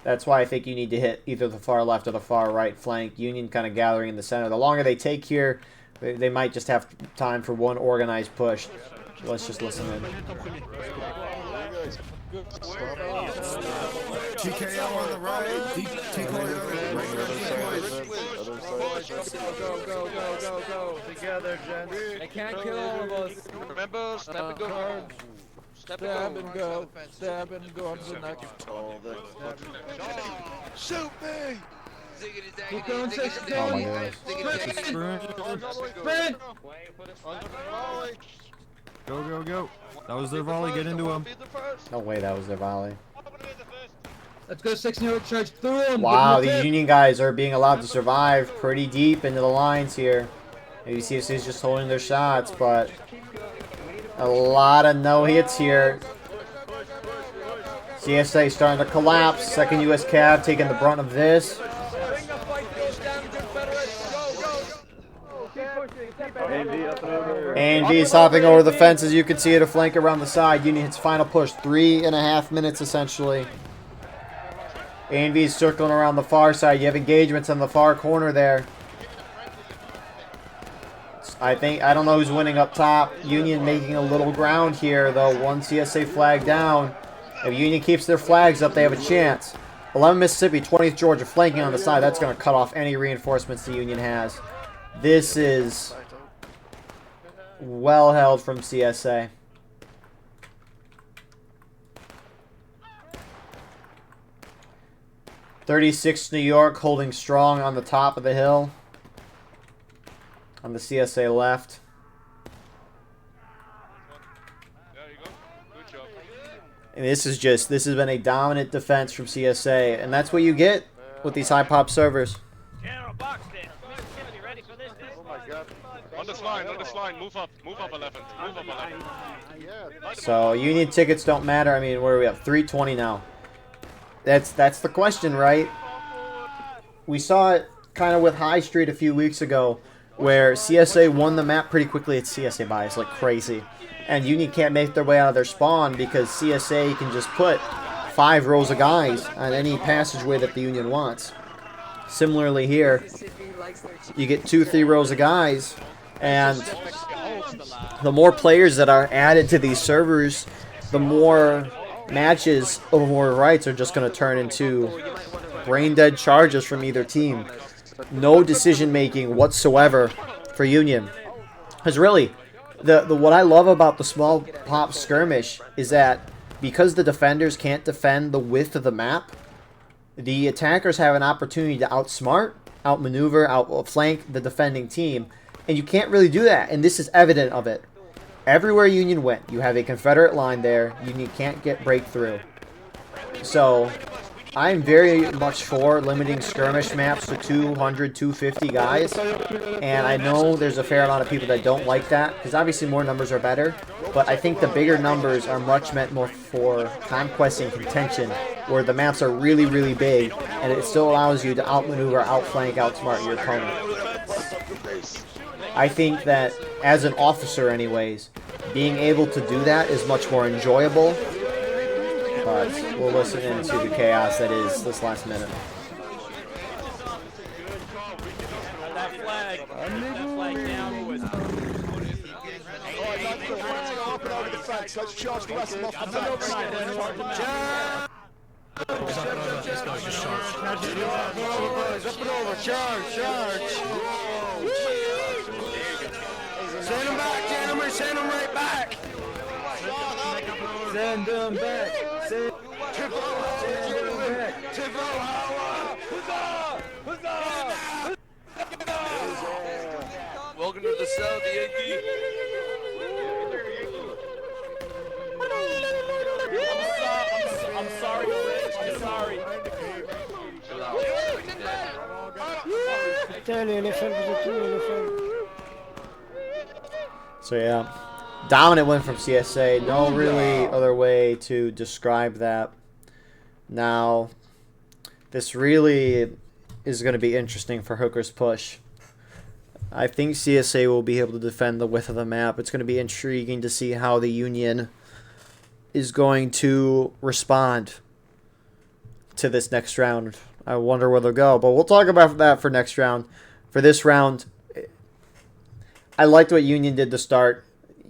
S1: that's why I think you need to hit either the far left or the far right flank. Union kind of gathering in the center. The longer they take here, they might just have time for one organized push. Let's just listen in.
S2: TKO on the right. TKO on the right.
S5: Go. Together, gents. They can't kill all of us.
S3: Remember, step and go hard. Step and go.
S2: Stab and go up the neck. Shoot me!
S5: Keep going, 16.
S1: Oh my goodness.
S7: Go. That was their volley. Get into him.
S1: No way that was their volley.
S5: Let's go 16 charge through him.
S1: Wow, these Union guys are being allowed to survive pretty deep into the lines here. Maybe CSA is just holding their shots, but a lot of no hits here. CSA starting to collapse. Second U.S. Cav taking the brunt of this. A&V's hopping over the fence, as you can see, to flank around the side. Union hits final push. 3.5 minutes, essentially. A&V's circling around the far side. You have engagements on the far corner there. I don't know who's winning up top. Union making a little ground here, though. One CSA flag down. If Union keeps their flags up, they have a chance. 11 Mississippi, 20th Georgia flanking on the side. That's going to cut off any reinforcements the Union has. This is well held from CSA. .36 New York holding strong on the top of the hill. On the CSA left.
S3: There you go. Good job.
S1: And this has been a dominant defense from CSA, and that's what you get with these high pop servers.
S9: General Boxton, Mississippi, ready for this?
S4: Oh my God.
S3: On this line, move up 11, move up 11.
S1: So Union tickets don't matter. I mean, where are we at? 320 now. That's the question, right? We saw it kind of with High Street a few weeks ago, where CSA won the map pretty quickly. It's CSA bias like crazy. And Union can't make their way out of their spawn because CSA can just put 5 rows of guys on any passageway that the Union wants. Similarly here, you get 2-3 rows of guys, and the more players that are added to these servers, the more matches over rights are just going to turn into brain-dead charges from either team. No decision-making whatsoever for Union. Because really, what I love about the small pop skirmish is that because the defenders can't defend the width of the map, the attackers have an opportunity to outsmart, outmaneuver, outflank the defending team, and you can't really do that, and this is evident of it. Everywhere Union went, you have a Confederate line there. Union can't get breakthrough. So I'm very much for limiting skirmish maps to 200, 250 guys. And I know there's a fair amount of people that don't like that, because obviously more numbers are better. But I think the bigger numbers are much meant more for conquest and contention, where the maps are really, really big, and it still allows you to outmaneuver, outflank, outsmart your opponent. I think that, as an officer anyways, being able to do that is much more enjoyable. But we'll listen into the chaos that is this last minute.
S9: That flag. That flag down.
S2: Let's charge the rest of them off the flanks. Up and over, charge. Send them back, gentlemen, send them right back. Send them back. Send them back.
S3: Welcome to the South, Yankee.
S9: I'm sorry, Rich. I'm sorry.
S1: So yeah, dominant win from CSA. No really other way to describe that. Now, this really is going to be interesting for Hooker's push. I think CSA will be able to defend the width of the map. It's going to be intriguing to see how the Union is going to respond to this next round. I wonder where they'll go, but we'll talk about that for next round. For this round, I liked what Union did to start.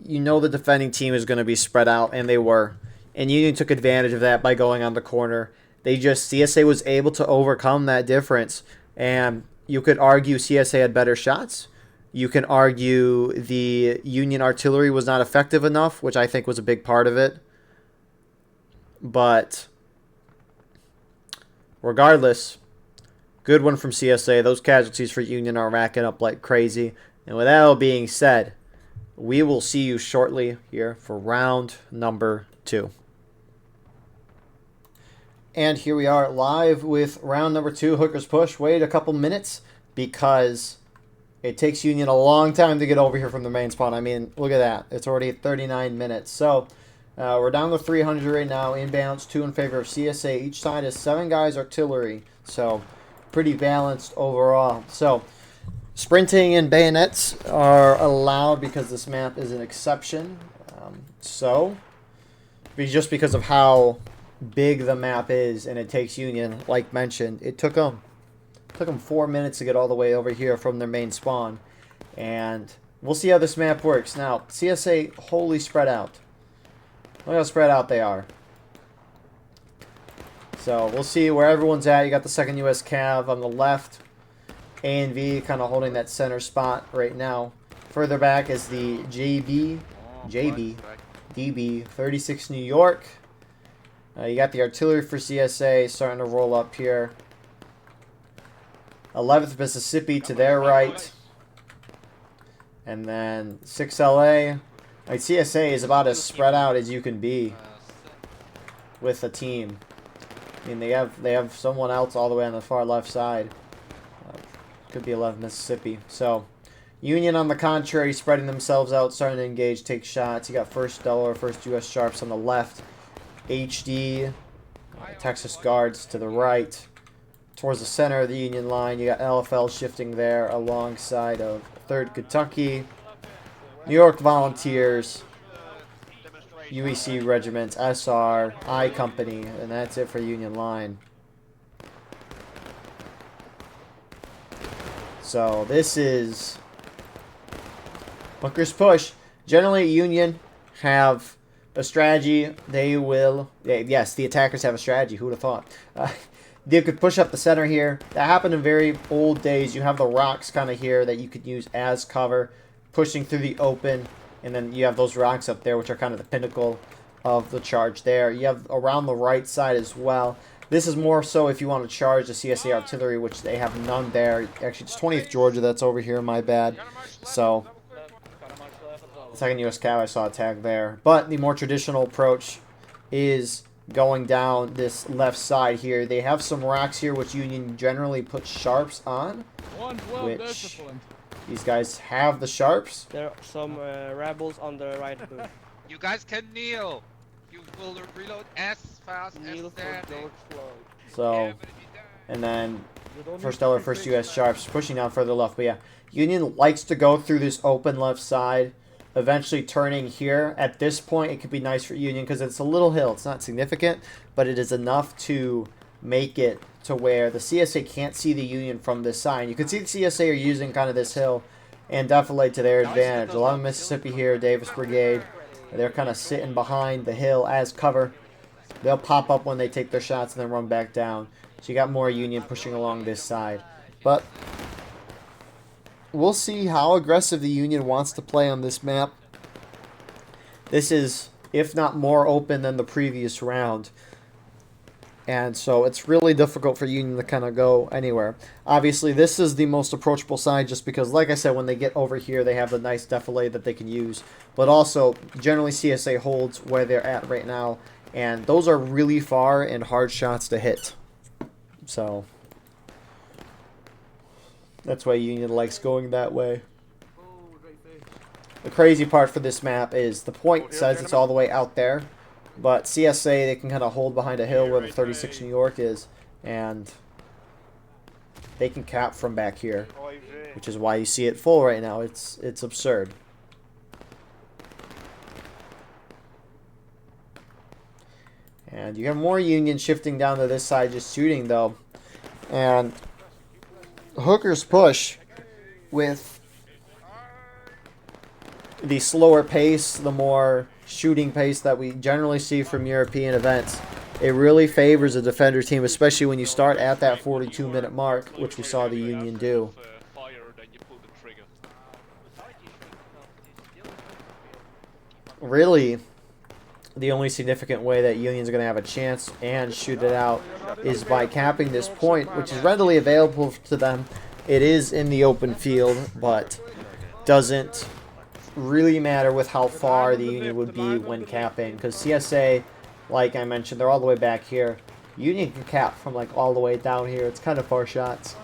S1: You know the defending team is going to be spread out, and they were. And Union took advantage of that by going on the corner. CSA was able to overcome that difference. And you could argue CSA had better shots. You can argue the Union artillery was not effective enough, which I think was a big part of it. But regardless, good one from CSA. Those casualties for Union are racking up like crazy. And with that all being said, we will see you shortly here for round number 2. And here we are live with round number 2, Hooker's Push. Wait a couple minutes because it takes Union a long time to get over here from the main spawn. I mean, look at that. It's already 39 minutes. So we're down to 300 right now. Inbounds 2 in favor of CSA. Each side has 7 guys artillery. So pretty balanced overall. So Sprinting and bayonets are allowed because this map is an exception. Just because of how big the map is and it takes Union, like mentioned, it took them 4 minutes to get all the way over here from their main spawn. And we'll see how this map works. Now, CSA wholly spread out. Look how spread out they are. So we'll see where everyone's at. You got the 2nd U.S. Cav on the left. A and V kind of holding that center spot right now. Further back is the DB 36 New York. You got the artillery for CSA starting to roll up here. 11th Mississippi to their right. And then 6LA. Like, CSA is about as spread out as you can be with a team. I mean, they have someone else all the way on the far left side. Could be 11th Mississippi. So, Union on the contrary, spreading themselves out, starting to engage, take shots. You got 1st Delaware, 1st U.S. Sharps on the left. HD, Texas Guards to the right. Towards the center of the Union line, you got LFL shifting there alongside of 3rd Kentucky. New York Volunteers, UEC Regiments, SR, I Company, and that's it for Union line. So this is Hooker's push. Generally, Union have a strategy. They will... yes, the attackers have a strategy. Who would have thought? They could push up the center here. That happened in very old days. You have the rocks kind of here that you could use as cover, pushing through the open, and then you have those rocks up there, which are kind of the pinnacle of the charge there. You have around the right side as well. This is more so if you want to charge the CSA artillery, which they have none there. Actually, it's 20th Georgia that's over here, my bad. So, 2nd U.S. Cav, I saw a tag there. But the more traditional approach is going down this left side here. They have some rocks here, which Union generally puts sharps on, which these guys have the sharps.
S10: There are some rebels on the right booth.
S4: You guys can kneel. You will reload as fast
S10: Kneel
S4: as
S10: for
S4: that.
S10: George Floyd.
S1: So, and then 1st Delaware, 1st U.S. Sharps pushing down further left. But yeah, Union likes to go through this open left side, eventually turning here. At this point, it could be nice for Union because it's a little hill. It's not significant, but it is enough to make it to where the CSA can't see the Union from this side. You can see the CSA are using kind of this hill and definitely to their advantage. Along Mississippi here, Davis Brigade, they're kind of sitting behind the hill as cover. They'll pop up when they take their shots and then run back down. So you got more Union pushing along this side. But we'll see how aggressive the Union wants to play on this map. This is, if not more open than the previous round. And so it's really difficult for Union to kind of go anywhere. Obviously, this is the most approachable side just because, like I said, when they get over here, they have the nice defilade that they can use. But also, generally, CSA holds where they're at right now. And those are really far and hard shots to hit. So that's why Union likes going that way. The crazy part for this map is the point says it's all the way out there. But CSA, they can kind of hold behind a hill where the 36 New York is, and they can cap from back here, which is why you see it full right now. It's absurd. And you have more Union shifting down to this side, just shooting though. And Hooker's push with the slower pace, the more shooting pace that we generally see from European events, it really favors a defender team, especially when you start at that 42-minute mark, which we saw the Union do. Really, the only significant way that Union's going to have a chance and shoot it out is by capping this point, which is readily available to them. It is in the open field, but doesn't really matter with how far the Union would be when capping, because CSA, like I mentioned, they're all the way back here. Union can cap from like all the way down here. It's kind of far shots.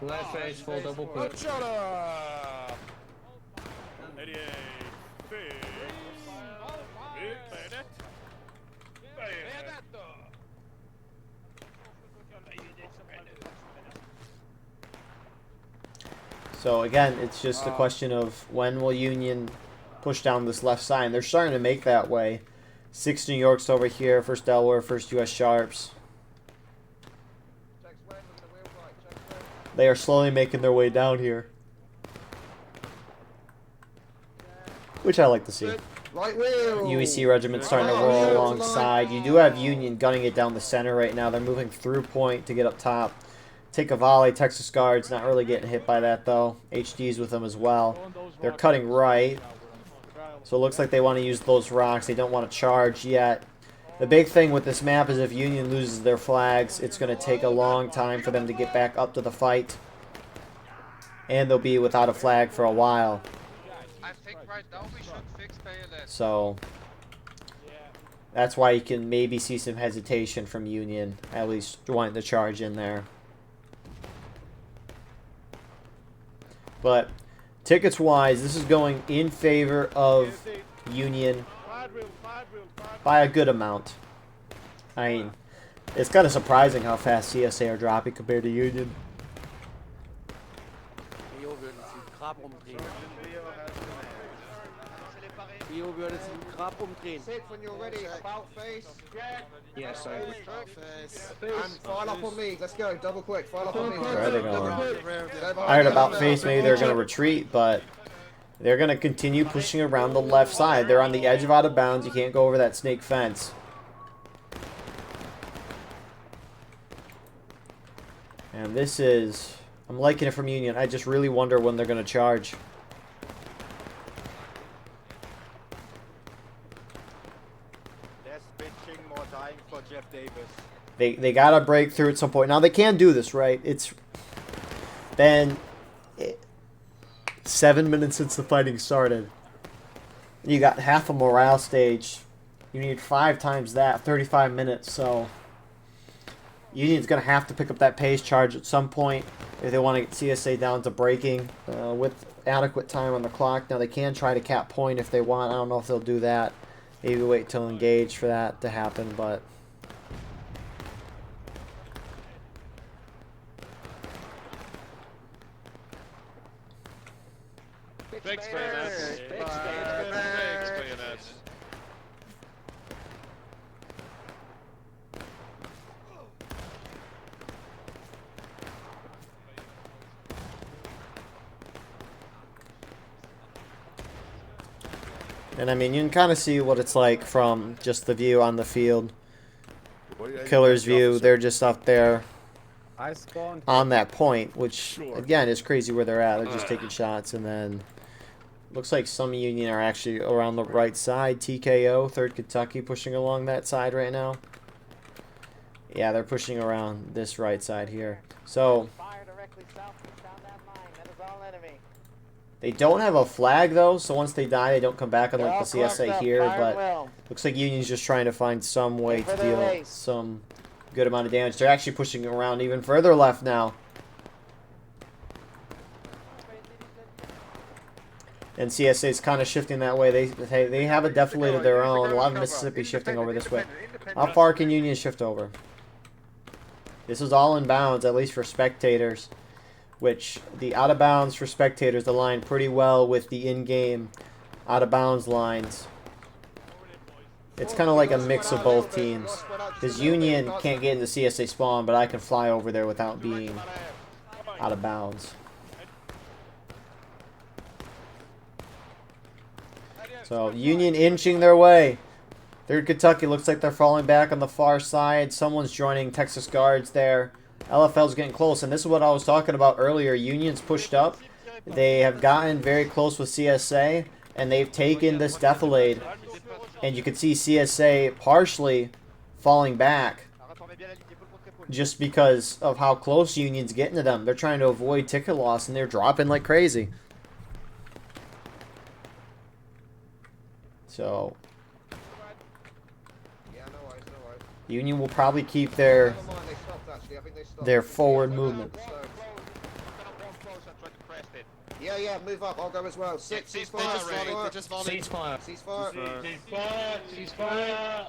S10: Left face, full double quick.
S2: Shut up!
S1: So again, it's just a question of when will Union push down this left side. And they're starting to make that way. 6 New York's over here, 1st Delaware, 1st U.S. Sharps. They are slowly making their way down here, which I like to see.
S2: Right wheel.
S1: UEC regiment starting to roll alongside. You do have Union gunning it down the center right now. They're moving through point to get up top. Take a volley. Texas Guards not really getting hit by that though. HD's with them as well. They're cutting right. So it looks like they want to use those rocks. They don't want to charge yet. The big thing with this map is if Union loses their flags, it's going to take a long time for them to get back up to the fight. And they'll be without a flag for a while.
S4: I think right now we should fix KLS.
S1: So that's why you can maybe see some hesitation from Union, at least wanting to charge in there. But tickets-wise, this is going in favor of Union by a good amount. I mean, it's kind of surprising how fast CSA are dropping compared to Union.
S2: Sit when you're ready. About face.
S10: Yes, sorry.
S2: And file up on me. Let's go. Double quick. File up on me.
S1: Where are they going?
S2: Go
S1: I heard about face, maybe they're going to retreat, but they're going to continue pushing around the left side. They're on the edge of out of bounds. You can't go over that snake fence. And this is... I'm liking it from Union. I just really wonder when they're going to charge.
S2: more dying for Jeff Davis.
S1: They got to break through at some point. Now, they can do this, right? It's been 7 minutes since the fighting started. You got half a morale stage. You need 5 times that, 35 minutes. So Union's going to have to pick up that pace charge at some point if they want to get CSA down to breaking with adequate time on the clock. Now, they can try to cap point if they want. I don't know if they'll do that. Maybe wait till engage for that to happen, but...
S9: Fix bayonets. Fix bayonets.
S1: And I mean, you can kind of see what it's like from just the view on the field. Killer's view, they're just up there on that point, which, again, is crazy where they're at. They're just taking shots, and then looks like some Union are actually around the right side. TKO, 3rd Kentucky, pushing along that side right now. Yeah, they're pushing around this right side here. So they don't have a flag, though, so once they die, they don't come back on like the CSA here, but looks like Union's just trying to find some way to deal some good amount of damage. They're actually pushing around even further left now. And CSA's kind of shifting that way. They have a defilade of their own. A lot of Mississippi shifting over this way. How far can Union shift over? This is all in bounds, at least for spectators. Which, the out of bounds for spectators align pretty well with the in-game out of bounds lines. It's kind of like a mix of both teams. Because Union can't get into CSA spawn, but I can fly over there without being out of bounds. So, Union inching their way. 3rd Kentucky looks like they're falling back on the far side. Someone's joining Texas Guards there. LFL's getting close, and this is what I was talking about earlier. Union's pushed up. They have gotten very close with CSA, and they've taken this defilade. And you can see CSA partially falling back just because of how close Union's getting to them. They're trying to avoid ticket loss, and they're dropping like crazy. So Union will probably keep their forward movement.
S2: Yeah, move up. I'll go as well. Ceasefire.
S10: Ceasefire.
S2: Ceasefire.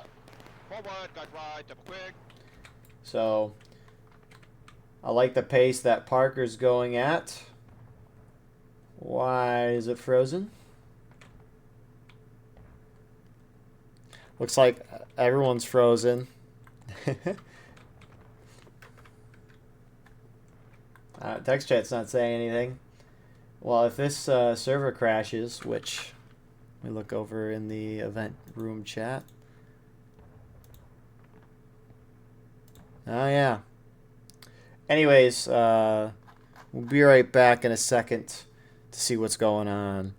S1: So I like the pace that Parker's going at. Why is it frozen? Looks like everyone's frozen. Text chat's not saying anything. Well, if this server crashes, which we look over in the event room chat. Oh, yeah. Anyways, we'll be right back in a second to see what's going on.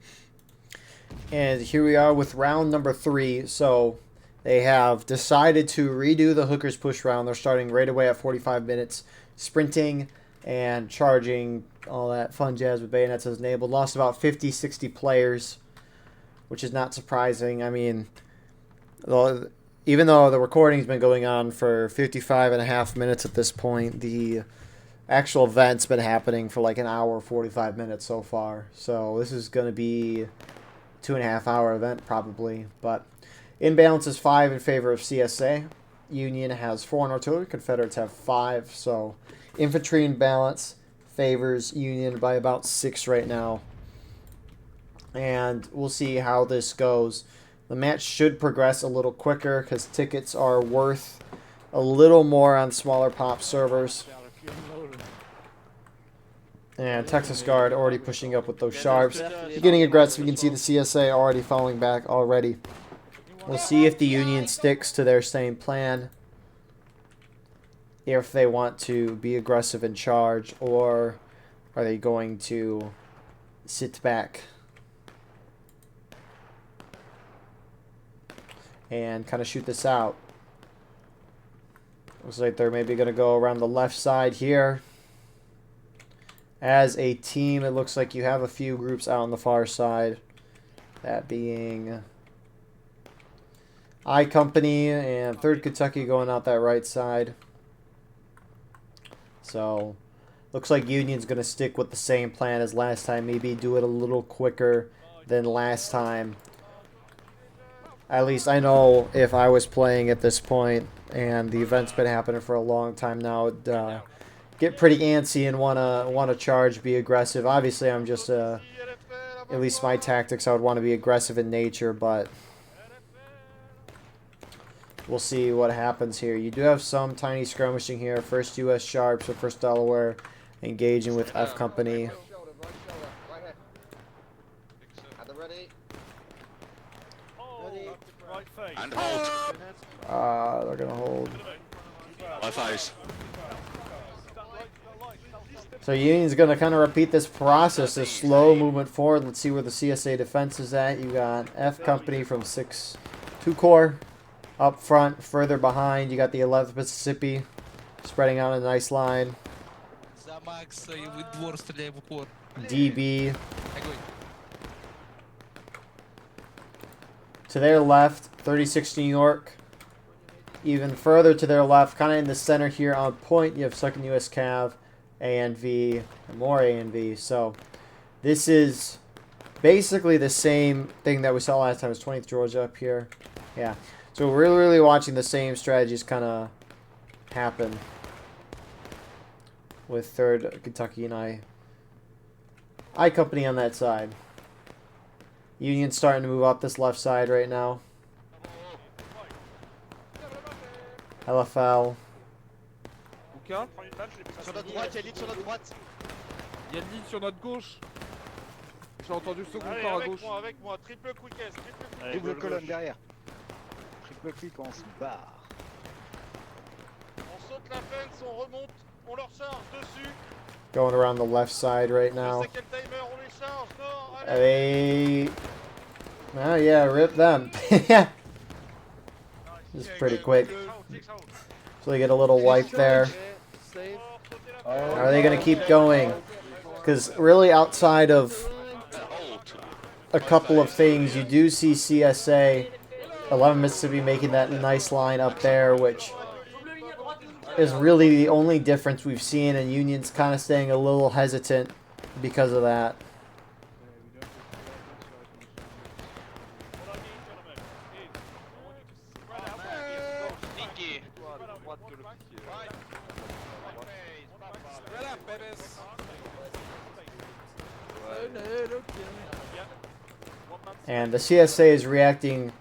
S1: And here we are with round number 3. So they have decided to redo the hookers push round. They're starting right away at 45 minutes, sprinting and charging, all that fun jazz with bayonets is enabled. Lost about 50, 60 players, which is not surprising. I mean, even though the recording's been going on for 55.5 minutes at this point, the actual event's been happening for like an hour, 45 minutes so far. So this is going to be a 2.5 hour event probably. But imbalance is 5 in favor of CSA. Union has 4 in artillery. Confederates have 5. So infantry in balance favors Union by about 6 right now. And we'll see how this goes. The match should progress a little quicker because tickets are worth a little more on smaller pop servers. And Texas Guard already pushing up with those sharps. Getting aggressive. You can see the CSA already falling back already. We'll see if the Union sticks to their same plan. If they want to be aggressive and charge, or are they going to sit back and kind of shoot this out. Looks like they're maybe going to go around the left side here. As a team, it looks like you have a few groups out on the far side. That being I Company and 3rd Kentucky going out that right side. So, looks like Union's going to stick with the same plan as last time. Maybe do it a little quicker than last time. At least I know if I was playing at this point and the event's been happening for a long time now, it'd get pretty antsy and wanna charge, be aggressive. Obviously, I'm just at least my tactics, I would want to be aggressive in nature, but we'll see what happens here. You do have some tiny skirmishing here. 1st U.S. Sharps or 1st Delaware engaging with F Company.
S9: And hold.
S1: They're gonna hold.
S9: My face.
S1: So Union's gonna kind of repeat this process, this slow movement forward. Let's see where the CSA defense is at. You got F Company from 2 Corps up front, further behind. You got the 11th Mississippi spreading out a nice line. DB. To their left, 36th New York. Even further to their left, kind of in the center here on point, you have 2nd U.S. Cav, A&V, and more A&V. So this is basically the same thing that we saw last time. It was 20th Georgia up here. Yeah. So we're really watching the same strategies kind of happen with 3rd Kentucky and I Company on that side. Union's starting to move up this left side right now. LFL.
S2: Sur notre droite, il y a lead sur notre droite. Il y a lead sur notre gauche. J'ai entendu le second corps à gauche. Avec moi, triple quick S, double colonne derrière. Triple quick, on se barre. On saute la fence, on remonte, on leur charge dessus.
S1: Going around the left side right now. They... Oh yeah, rip them. This is pretty quick. So they get a little wipe there. Are they going to keep going? Because really outside of a couple of things, you do see CSA 11 Mississippi making that nice line up there, which is really the only difference we've seen, and Union's kind of staying a little hesitant because of that. And the CSA is reacting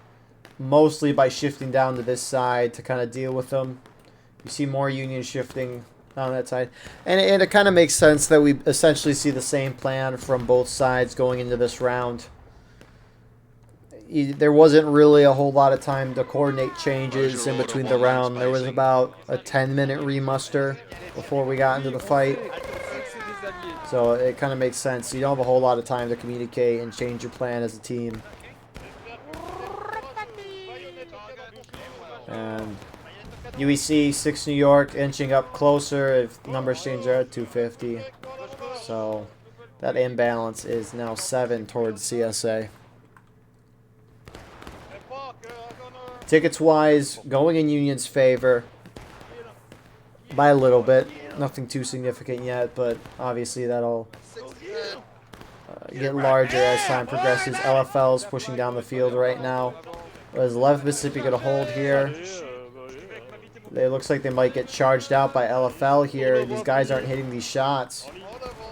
S1: mostly by shifting down to this side to kind of deal with them. You see more Union shifting on that side. And it kind of makes sense that we essentially see the same plan from both sides going into this round. There wasn't really a whole lot of time to coordinate changes in between the round. There was about a 10-minute remuster before we got into the fight. So it kind of makes sense. You don't have a whole lot of time to communicate and change your plan as a team. And UEC 6 New York inching up closer. If numbers change, they're at 250. So that imbalance is now 7 towards CSA. Tickets wise, going in Union's favor by a little bit. Nothing too significant yet, but obviously that'll get larger as time progresses. LFL's pushing down the field right now. Is 11th Mississippi going to hold here? It looks like they might get charged out by LFL here. These guys aren't hitting these shots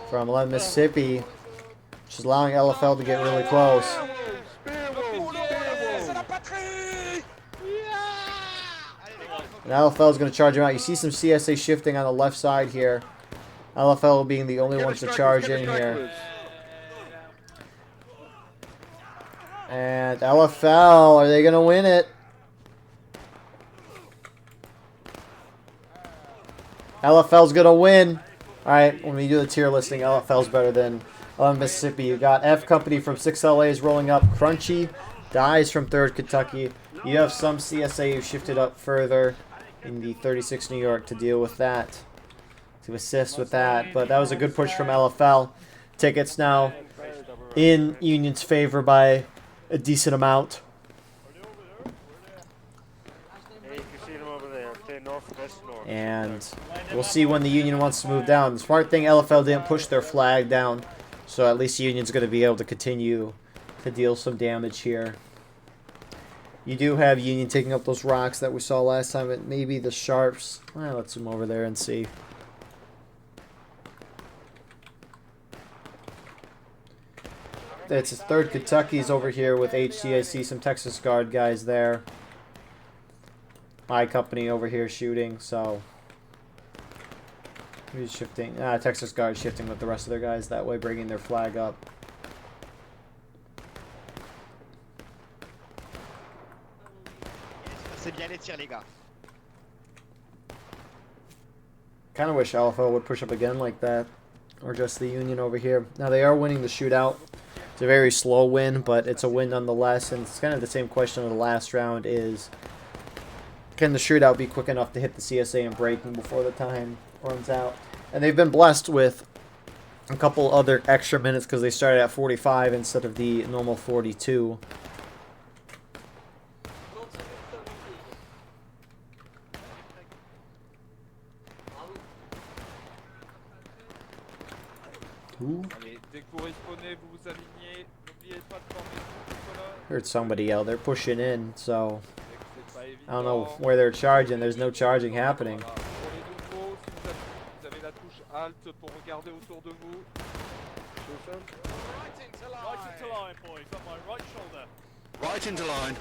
S1: from 11th Mississippi, which is allowing LFL to get really close. And LFL is going to charge him out. You see some CSA shifting on the left side here. LFL being the only ones to charge in here. And LFL, are they going to win it? LFL's going to win. Alright, when we do the tier listing, LFL's better than 11 Mississippi. You got F Company from 6LA is rolling up. Crunchy dies from 3rd Kentucky. You have some CSA who shifted up further in the 36 New York to deal with that, to assist with that. But that was a good push from LFL. Tickets now in Union's favor by a decent amount. And we'll see when the Union wants to move down. The smart thing, LFL didn't push their flag down, so at least Union's going to be able to continue to deal some damage here. You do have Union taking up those rocks that we saw last time. It maybe the Sharps. Well, let's zoom over there and see. It's 3rd Kentucky's over here with HC. I see some Texas Guard guys there. My company over here shooting, so who's shifting? Texas Guard shifting with the rest of their guys that way, bringing their flag up. Kind of wish LFL would push up again like that, or just the Union over here. Now they are winning the shootout. It's a very slow win, but it's a win nonetheless, and it's kind of the same question of the last round is, can the shootout be quick enough to hit the CSA and breaking before the time runs out? And they've been blessed with a couple other extra minutes because they started at 45 instead of the normal 42. Heard somebody yell. They're pushing in, so I don't know where they're charging. There's no charging happening.
S2: Right into line, boys. On my right shoulder.
S9: Right into line.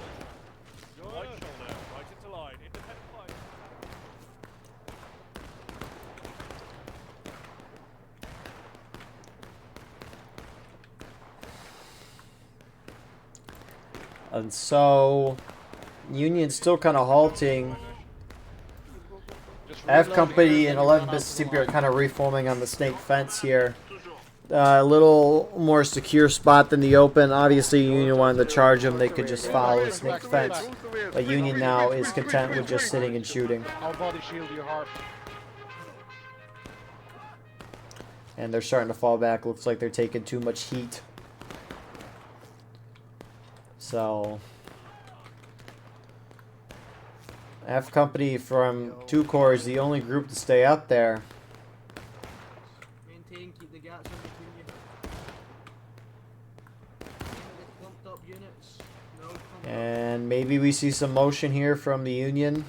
S2: Your right shoulder. Right into line. Independent line.
S1: And so Union's still kind of halting. F Company and 11 Mississippi are kind of reforming on the snake fence here. A little more secure spot than the open. Obviously, Union wanted to charge them. They could just follow the snake fence. But Union now is content with just sitting and shooting. And they're starting to fall back. Looks like they're taking too much heat. So F Company from 2 Corps is the only group to stay up there.
S5: Maintain, keep the gaps in between you. Clumped up units. No,
S1: And maybe we see some motion here from the Union.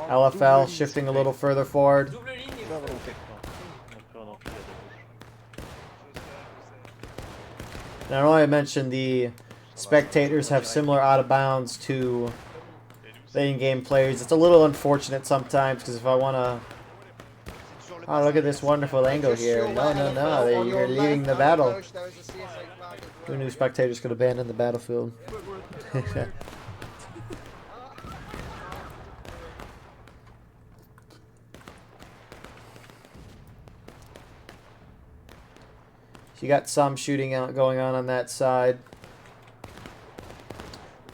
S1: LFL shifting a little further forward. And I know I mentioned the spectators have similar out of bounds to the in-game players. It's a little unfortunate sometimes because if I want to... Oh, look at this wonderful angle here. No. You're leaving the battle. Who knew spectators could abandon the battlefield? You got some shooting out going on that side.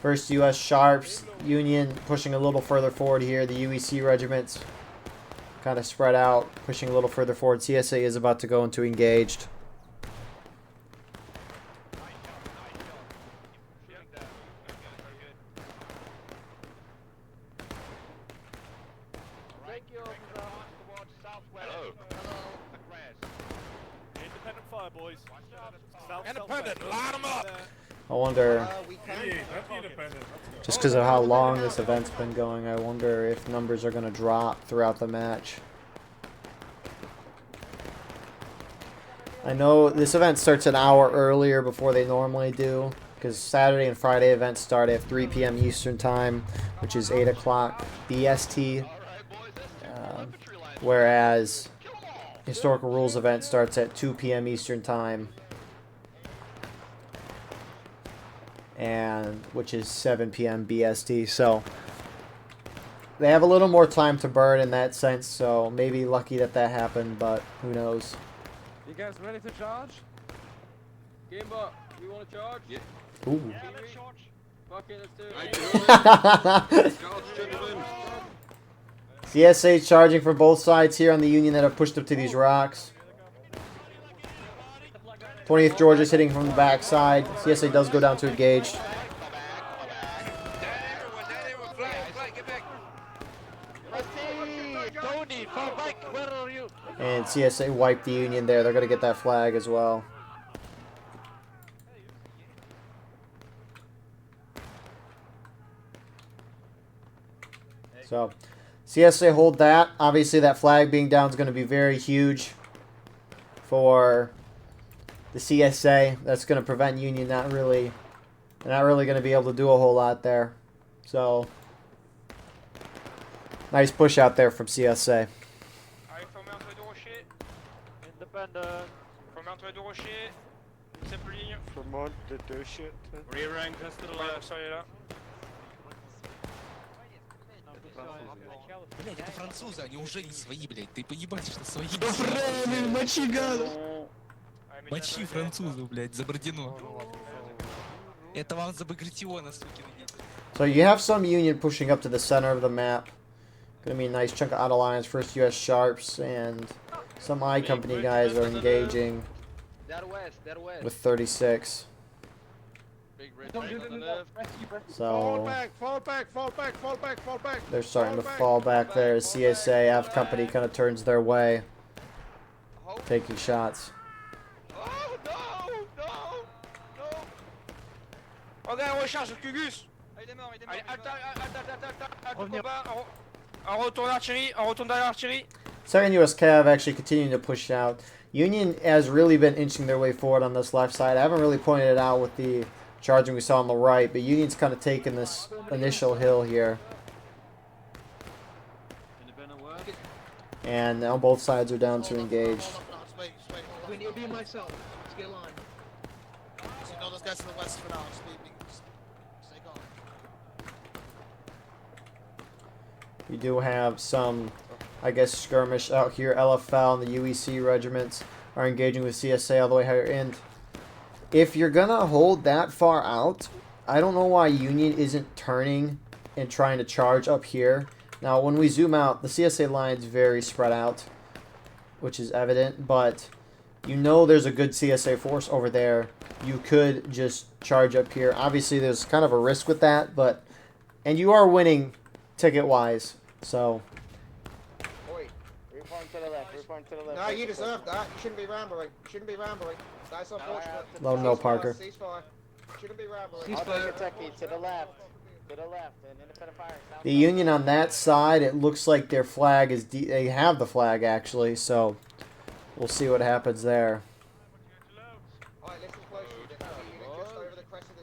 S1: First U.S. Sharps, Union pushing a little further forward here. The UEC regiments kind of spread out, pushing a little further forward. CSA is about to go into engaged. I wonder, just because of how long this event's been going, I wonder if numbers are going to drop throughout the match. I know this event starts an hour earlier before they normally do, because Saturday and Friday events start at 3 p.m. Eastern Time, which is 8 o'clock BST, whereas Historical Rules event starts at 2 p.m. Eastern Time, and which is 7 p.m. BST. So they have a little more time to burn in that sense. So maybe lucky that happened, but who knows?
S2: You guys ready to charge?
S5: Gamebot, you want to charge?
S9: Yeah.
S1: Ooh.
S5: Fuck it, let's do it.
S1: CSA charging for both sides here on the Union that have pushed up to these rocks. 20th Georgia's hitting from the backside. CSA does go down to engaged. And CSA wiped the Union there. They're going to get that flag as well. So, CSA hold that. Obviously, that flag being down is going to be very huge for the CSA. That's going to prevent Union not really going to be able to do a whole lot there. So, nice push out there from CSA.
S2: Independent. Formez entre les deux rochers. Une simple ligne. Formez the deux shit. Rear-rank, reste de là, soyez là.
S4: Блять, это французы, они уже не свои, блять. Ты поебать, что свои.
S7: Мочи гада!
S4: Мочи французов, блять, за Бородино. Это вам за Багратиона, сукины дети.
S1: So you have some Union pushing up to the center of the map. Gonna be a nice chunk of out of lines. First U.S. Sharps and some I Company guys are engaging with 36. So
S2: Fall back.
S1: they're starting to fall back there as CSA F Company kind of turns their way, taking shots.
S2: Oh no. Regarde, recharge, Cugus. Il est mort. Allez, attaque au combat. En retourne derrière l'artillerie.
S1: Second U.S. Cav actually continuing to push out. Union has really been inching their way forward on this left side. I haven't really pointed it out with the charging we saw on the right, but Union's kind of taken this initial hill here. And now both sides are down to engage.
S5: Wait, it'll be myself. Let's get a line.
S10: So you know those guys to the west for now. Just leave me. Just stay calm.
S1: We do have some, I guess, skirmish out here. LFL and the UEC regiments are engaging with CSA all the way higher end. If you're going to hold that far out, I don't know why Union isn't turning and trying to charge up here. Now, when we zoom out, the CSA line's very spread out, which is evident, but you know there's a good CSA force over there. You could just charge up here. Obviously, there's kind of a risk with that, but... And you are winning ticket-wise, so...
S10: No, you deserve that. You shouldn't be rambling. That's unfortunate.
S1: Let them know, Parker.
S10: Ceasefire. Shouldn't be rambling.
S5: Ceasefire.
S10: To the left.
S1: The Union on that side, it looks like their flag is... they have the flag, actually, so we'll see what happens there.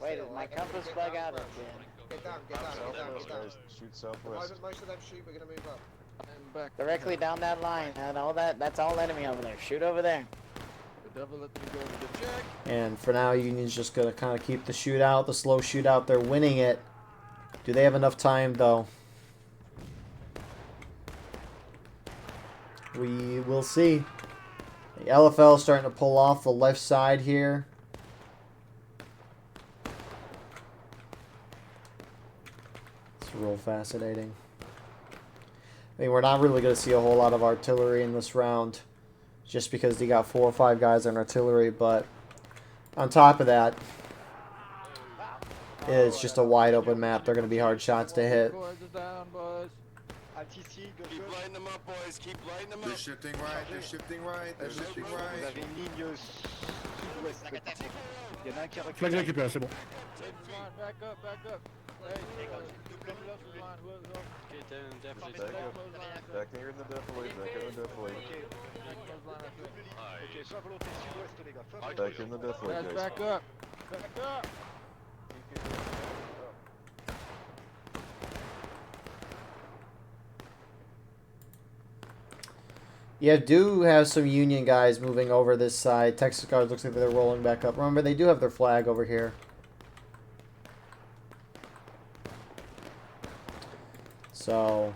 S11: Wait, is my compass flag out again?
S2: Get down, shoot southwest. Most of them shoot, we're gonna move up.
S11: Directly down that line, and all that's all enemy over there. Shoot over there.
S2: The devil let me go to the check.
S1: And for now, Union's just going to kind of keep the shootout, the slow shootout. They're winning it. Do they have enough time, though? We will see. The LFL is starting to pull off the left side here. It's real fascinating. I mean, we're not really going to see a whole lot of artillery in this round, just because they got 4 or 5 guys on artillery, but on top of that, it's just a wide open map. They're going to be hard shots to hit.
S2: Keep lighting them up, boys. Keep lighting them up. They're shifting right. They're shifting right. They're shifting right.
S7: Flag récupéré, c'est bon.
S2: Back up, back up. Back here in the defilade, back in the defilade. Back in the defilade, guys. Back up, back up.
S1: Yeah, do have some Union guys moving over this side. Texas Guards looks like they're rolling back up. Remember, they do have their flag over here. So,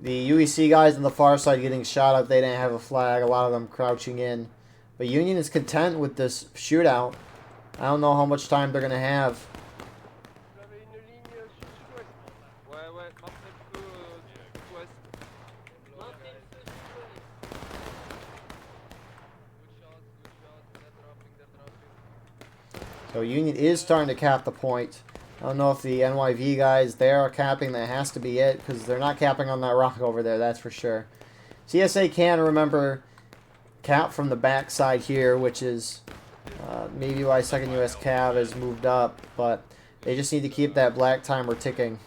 S1: the UEC guys on the far side getting shot up. They didn't have a flag. A lot of them crouching in. But Union is content with this shootout. I don't know how much time they're going to have. So Union is starting to cap the point. I don't know if the NYV guys there are capping. That has to be it, because they're not capping on that rock over there, that's for sure. CSA can, remember, cap from the back side here, which is maybe why 2nd U.S. Cav has moved up, but they just need to keep that black timer ticking.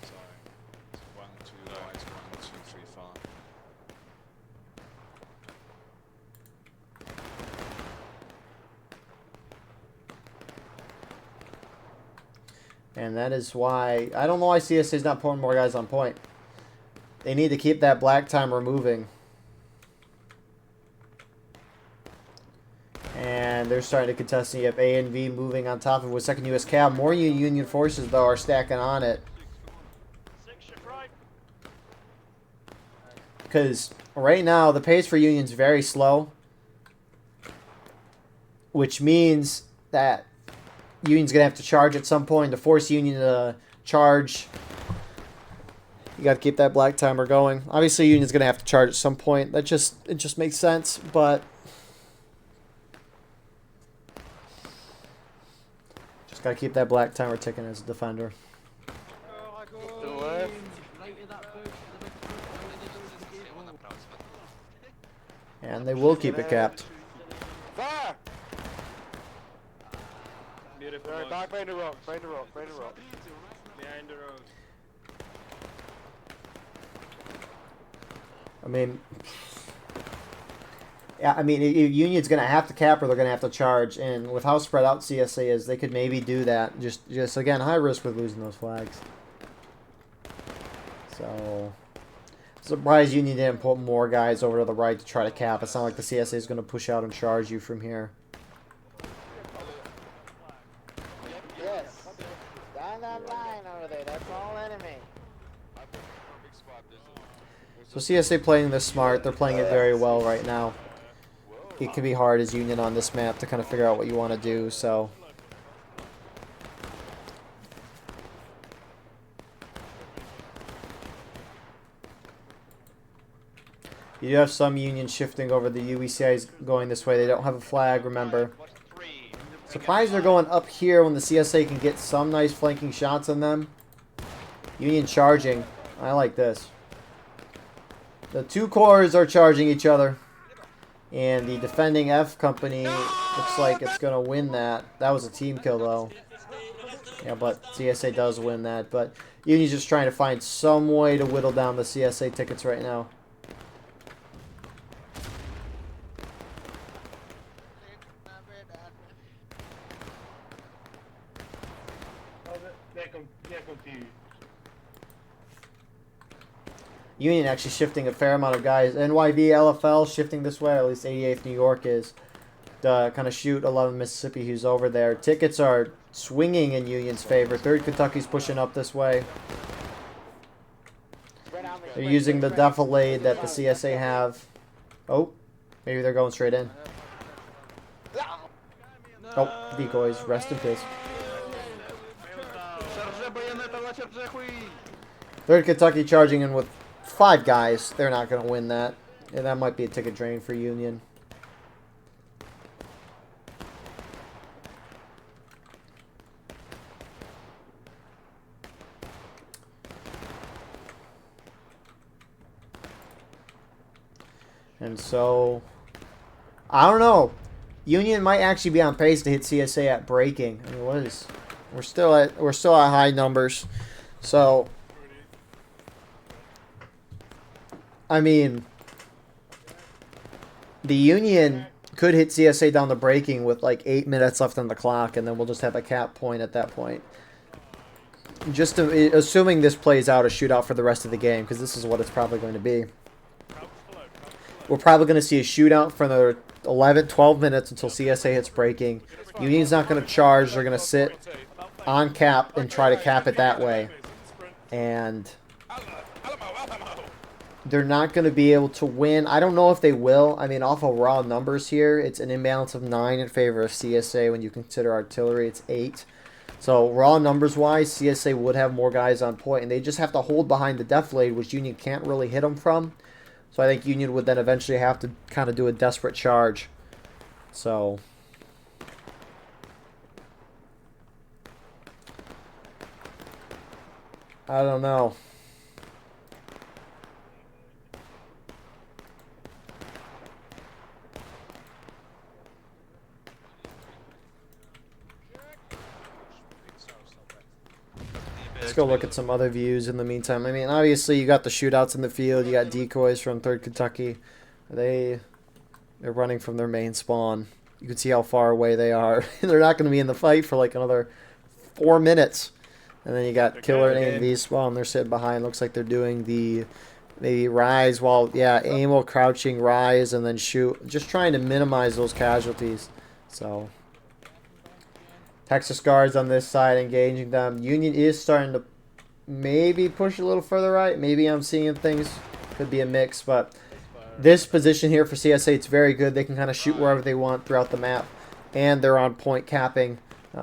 S1: And that is why... I don't know why CSA is not putting more guys on point. They need to keep that black timer moving. And they're starting to contest. You have A and V moving on top of it with 2nd U.S. Cav. More Union forces, though, are stacking on it. Because right now, the pace for Union is very slow. Which means that Union's going to have to charge at some point. To force Union to charge, you got to keep that black timer going. Obviously, Union's going to have to charge at some point. It just makes sense, but just got to keep that black timer ticking as a defender. And they will keep it capped.
S2: Back behind the rock, behind the rock, behind the rock. Behind the road.
S1: I mean, yeah, I mean, Union's going to have to cap or they're going to have to charge. And with how spread out CSA is, they could maybe do that. Just again, high risk with losing those flags. So, surprised Union didn't put more guys over to the right to try to cap. It's not like the CSA is going to push out and charge you from here. So CSA playing this smart. They're playing it very well right now. It can be hard as Union on this map to kind of figure out what you want to do. So you do have some Union shifting over. The UECI's going this way. They don't have a flag, remember. Surprised they're going up here when the CSA can get some nice flanking shots on them. Union charging. I like this. The two corps are charging each other. And the defending F company looks like it's going to win that. That was a team kill, though. Yeah, but CSA does win that. But Union's just trying to find some way to whittle down the CSA tickets right now. Union actually shifting a fair amount of guys. NYV, LFL shifting this way, at least 88th New York is to kind of shoot 11 Mississippi who's over there. Tickets are swinging in Union's favor. 3rd Kentucky's pushing up this way. They're using the defilade that the CSA have. Oh, maybe they're going straight in. Oh, decoys. Rest in peace. 3rd Kentucky charging in with 5 guys. They're not going to win that. Yeah, that might be a ticket drain for Union. And so, I don't know. Union might actually be on pace to hit CSA at breaking. I mean, what is? We're still at high numbers. So, I mean, the Union could hit CSA down the breaking with like 8 minutes left on the clock, and then we'll just have a cap point at that point. Just assuming this plays out a shootout for the rest of the game, because this is what it's probably going to be. We're probably going to see a shootout for another 11, 12 minutes until CSA hits breaking. Union's not going to charge. They're going to sit on cap and try to cap it that way. And they're not going to be able to win. I don't know if they will. I mean, off of raw numbers here, it's an imbalance of 9 in favor of CSA. When you consider artillery, it's 8. So raw numbers-wise, CSA would have more guys on point, and they just have to hold behind the defilade, which Union can't really hit them from. So I think Union would then eventually have to kind of do a desperate charge. So I don't know. Let's go look at some other views in the meantime. I mean, obviously you got the shootouts in the field. You got decoys from 3rd Kentucky. They're running from their main spawn. You can see how far away they are. They're not going to be in the fight for like another 4 minutes. And then you got Killer and A&V's spawn. They're sitting behind. Looks like they're doing the maybe rise while, yeah, aim while crouching, rise, and then shoot. Just trying to minimize those casualties. So Texas Guards on this side engaging them. Union is starting to maybe push a little further right. Maybe I'm seeing things. Could be a mix, but this position here for CSA, it's very good. They can kind of shoot wherever they want throughout the map, and they're on point capping,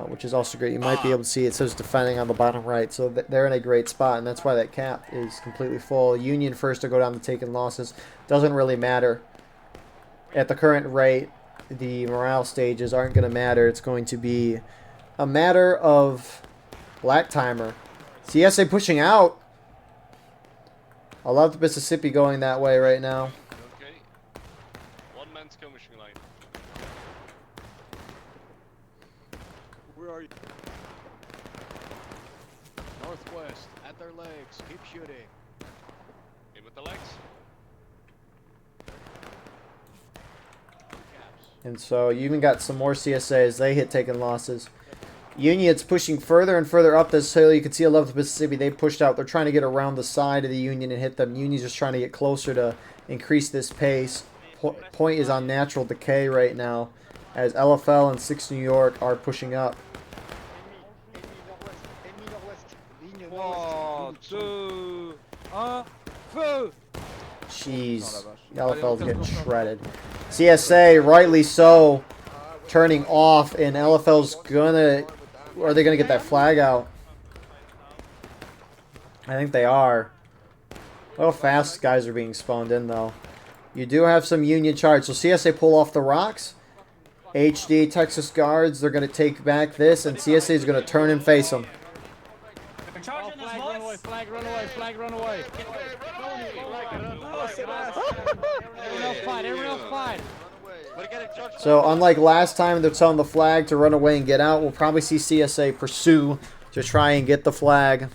S1: which is also great. You might be able to see it says defending on the bottom right, so they're in a great spot, and that's why that cap is completely full. Union first to go down to taking losses. Doesn't really matter. At the current rate, the morale stages aren't going to matter. It's going to be a matter of black timer. CSA pushing out. I love the Mississippi going that way right now.
S9: Okay. One man skirmishing line.
S2: Where are you? Northwest, at their legs. Keep shooting.
S9: In with the legs.
S1: And so you even got some more CSAs. They hit taking losses. Union's pushing further and further up this hill. You can see 11th Mississippi. They pushed out. They're trying to get around the side of the Union and hit them. Union's just trying to get closer to increase this pace. Point is on natural decay right now as LFL and 6 New York are pushing up. Jeez. LFL's getting shredded. CSA, rightly so, turning off, and LFL's gonna... Are they gonna get that flag out? I think they are. How fast guys are being spawned in, though. You do have some Union charge. So CSA pull off the rocks. HD, Texas Guards, they're going to take back this, and CSA is going to turn and face them.
S2: Flag run away, flag run away, flag run away. Everyone else fight, everyone else fight.
S1: So unlike last time, they're telling the flag to run away and get out. We'll probably see CSA pursue to try and get the flag.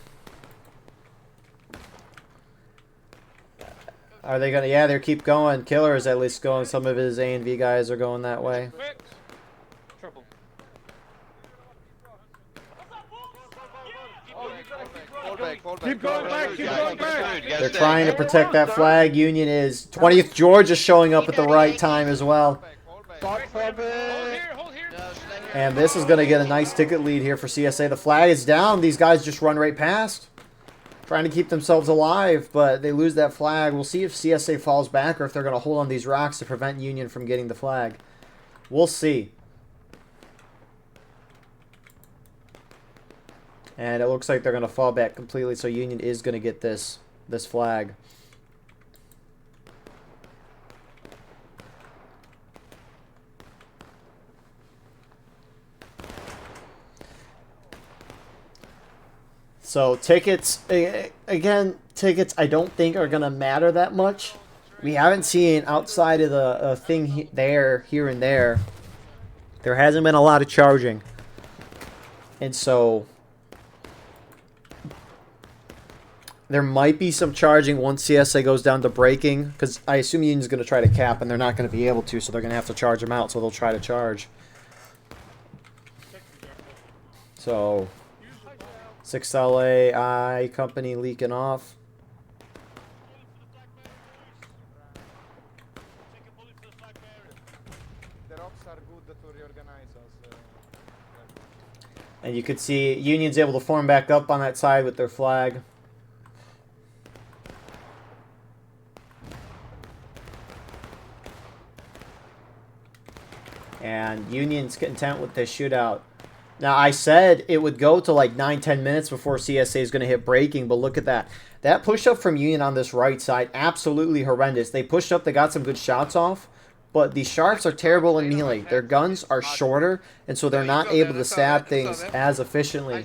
S1: Are they gonna? Yeah, they keep going. Killer is at least going. Some of his A and V guys are going that way.
S2: Trouble.
S7: Keep going back, keep going back.
S1: They're trying to protect that flag. Union is 20th George is showing up at the right time as well. And this is going to get a nice ticket lead here for CSA. The flag is down. These guys just run right past. Trying to keep themselves alive, but they lose that flag. We'll see if CSA falls back or if they're going to hold on these rocks to prevent Union from getting the flag. We'll see. And it looks like they're going to fall back completely, so Union is going to get this flag. So tickets, again, tickets I don't think are going to matter that much. We haven't seen outside of the thing here and there. There hasn't been a lot of charging. And so there might be some charging once CSA goes down to breaking, because I assume Union's going to try to cap, and they're not going to be able to, so they're going to have to charge them out, so they'll try to charge. So 6LA I company leaking off. And you could see Union's able to form back up on that side with their flag. And Union's content with this shootout. Now, I said it would go to like 9-10 minutes before CSA is going to hit breaking, but look at that. That push-up from Union on this right side, absolutely horrendous. They pushed up, they got some good shots off, but the Sharps are terrible in melee. Their guns are shorter, and so they're not able to stab things as efficiently.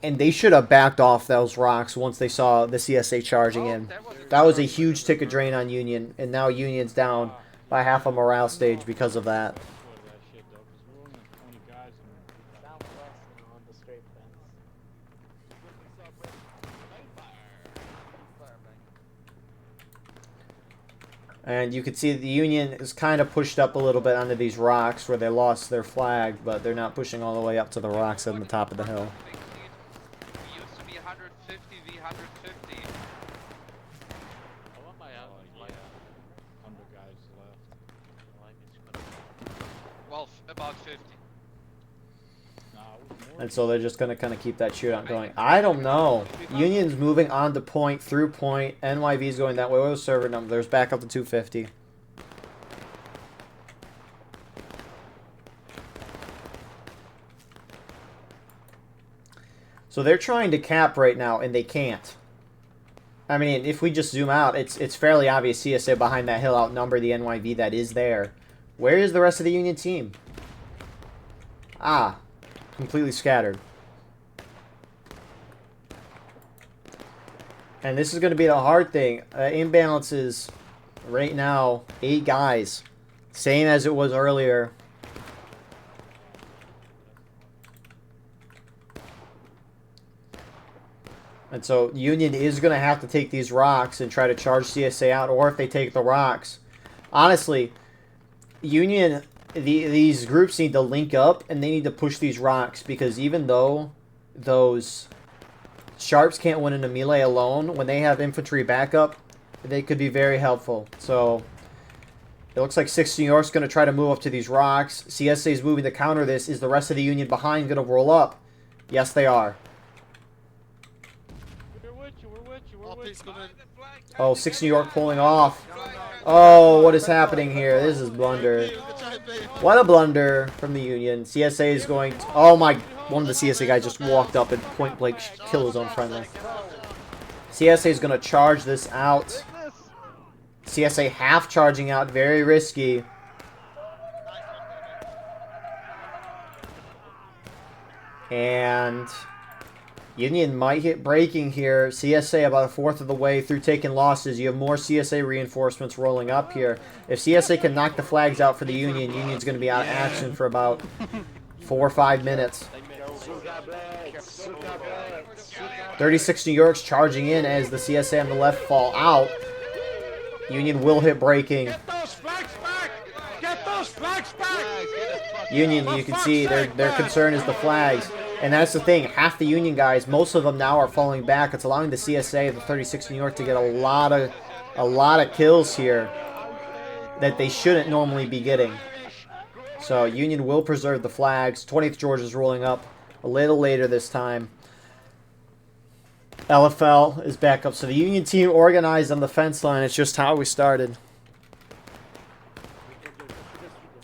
S1: And they should have backed off those rocks once they saw the CSA charging in. That was a huge ticket drain on Union, and now Union's down by half a morale stage because of that. And you can see the Union is kind of pushed up a little bit onto these rocks where they lost their flag, but they're not pushing all the way up to the rocks on the top of the hill.
S3: We used to be 150 v 150. Well, about 50.
S1: And so they're just going to kind of keep that shootout going. I don't know. Union's moving on to point, through point. NYV's going that way. What was server number? There's back up to 250. So they're trying to cap right now, and they can't. I mean, if we just zoom out, it's fairly obvious CSA behind that hill outnumber the NYV that is there. Where is the rest of the Union team? Ah. Completely scattered. And this is going to be the hard thing. Imbalances right now, 8 guys. Same as it was earlier. And so Union is going to have to take these rocks and try to charge CSA out, or if they take the rocks. Honestly, Union... These groups need to link up, and they need to push these rocks, because even though those Sharps can't win in a melee alone, when they have infantry backup, they could be very helpful. So it looks like 6 New York's going to try to move up to these rocks. CSA is moving to counter this. Is the rest of the Union behind going to roll up? Yes, they are. Oh, 6 New York pulling off. Oh, what is happening here? This is blunder. What a blunder from the Union. CSA is going to... Oh my... One of the CSA guys just walked up and point blank kill his own friendly. CSA is going to charge this out. CSA half charging out. Very risky. And... Union might hit breaking here. CSA about 1/4 of the way through taking losses. You have more CSA reinforcements rolling up here. If CSA can knock the flags out for the Union, Union's going to be out of action for about 4 or 5 minutes. 36 New York's charging in as the CSA on the left fall out. Union will hit braking.
S2: Get those flags back! Get those flags back!
S1: Union, you can see their concern is the flags. And that's the thing, half the Union guys, most of them now are falling back. It's allowing the CSA, the 36 New York, to get a lot of kills here that they shouldn't normally be getting. So Union will preserve the flags. 20th Georgia's rolling up a little later this time. LFL is back up. So the Union team organized on the fence line. It's just how we started.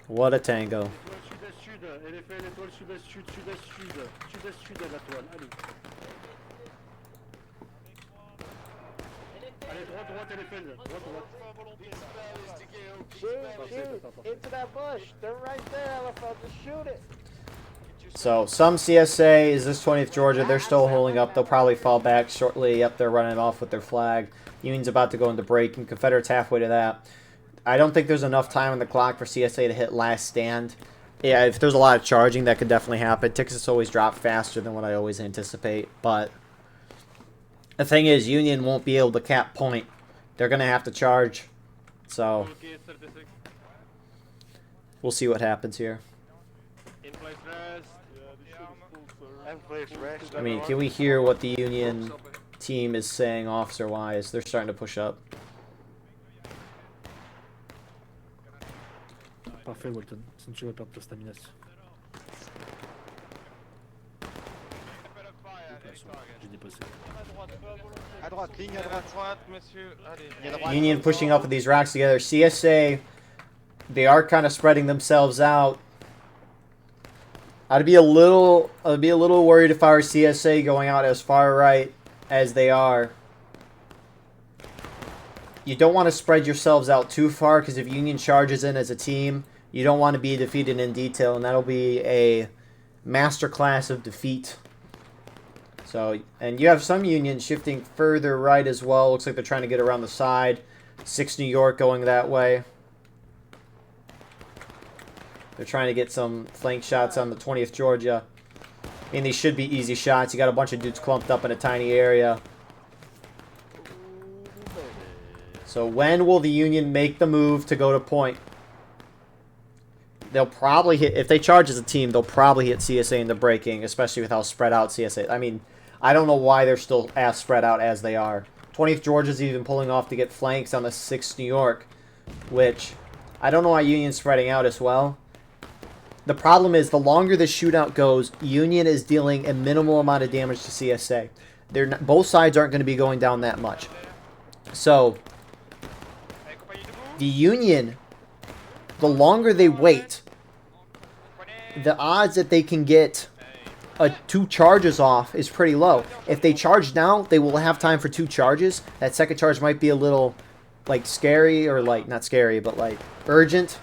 S1: What a tango.
S11: Shoot! Into that bush! They're right there, LFL. Just shoot it!
S1: So some CSA is this 20th Georgia. They're still holding up. They'll probably fall back shortly. Yep, they're running off with their flag. Union's about to go into break, and Confederate's halfway to that. I don't think there's enough time on the clock for CSA to hit last stand. Yeah, if there's a lot of charging, that could definitely happen. Tickets always drop faster than what I always anticipate. But the thing is, Union won't be able to cap point. They're going to have to charge. So we'll see what happens here. I mean, can we hear what the Union team is saying officer-wise? They're starting to push up.
S5: Parfait, Walton. Si tu veux perdre ta stamina. J'ai dépassé.
S2: À droite, ligne à droite, monsieur. Allez.
S1: Union pushing up with these racks together. CSA, they are kind of spreading themselves out. I'd be a little worried if I were CSA going out as far right as they are. You don't want to spread yourselves out too far, because if Union charges in as a team, you don't want to be defeated in detail, and that'll be a masterclass of defeat. So, and you have some Union shifting further right as well. Looks like they're trying to get around the side. 6 New York going that way. They're trying to get some flank shots on the 20th Georgia. I mean, these should be easy shots. You got a bunch of dudes clumped up in a tiny area. So when will the Union make the move to go to point? They'll probably hit, if they charge as a team, they'll probably hit CSA in the breaking, especially with how spread out CSA. I mean, I don't know why they're still as spread out as they are. 20th Georgia's even pulling off to get flanks on the 6th New York, which I don't know why Union's spreading out as well. The problem is, the longer the shootout goes, Union is dealing a minimal amount of damage to CSA. Both sides aren't going to be going down that much. So, the Union, the longer they wait, the odds that they can get 2 charges off is pretty low. If they charge now, they will have time for 2 charges. That second charge might be a little, like, scary, or, like, not scary, but, like, urgent.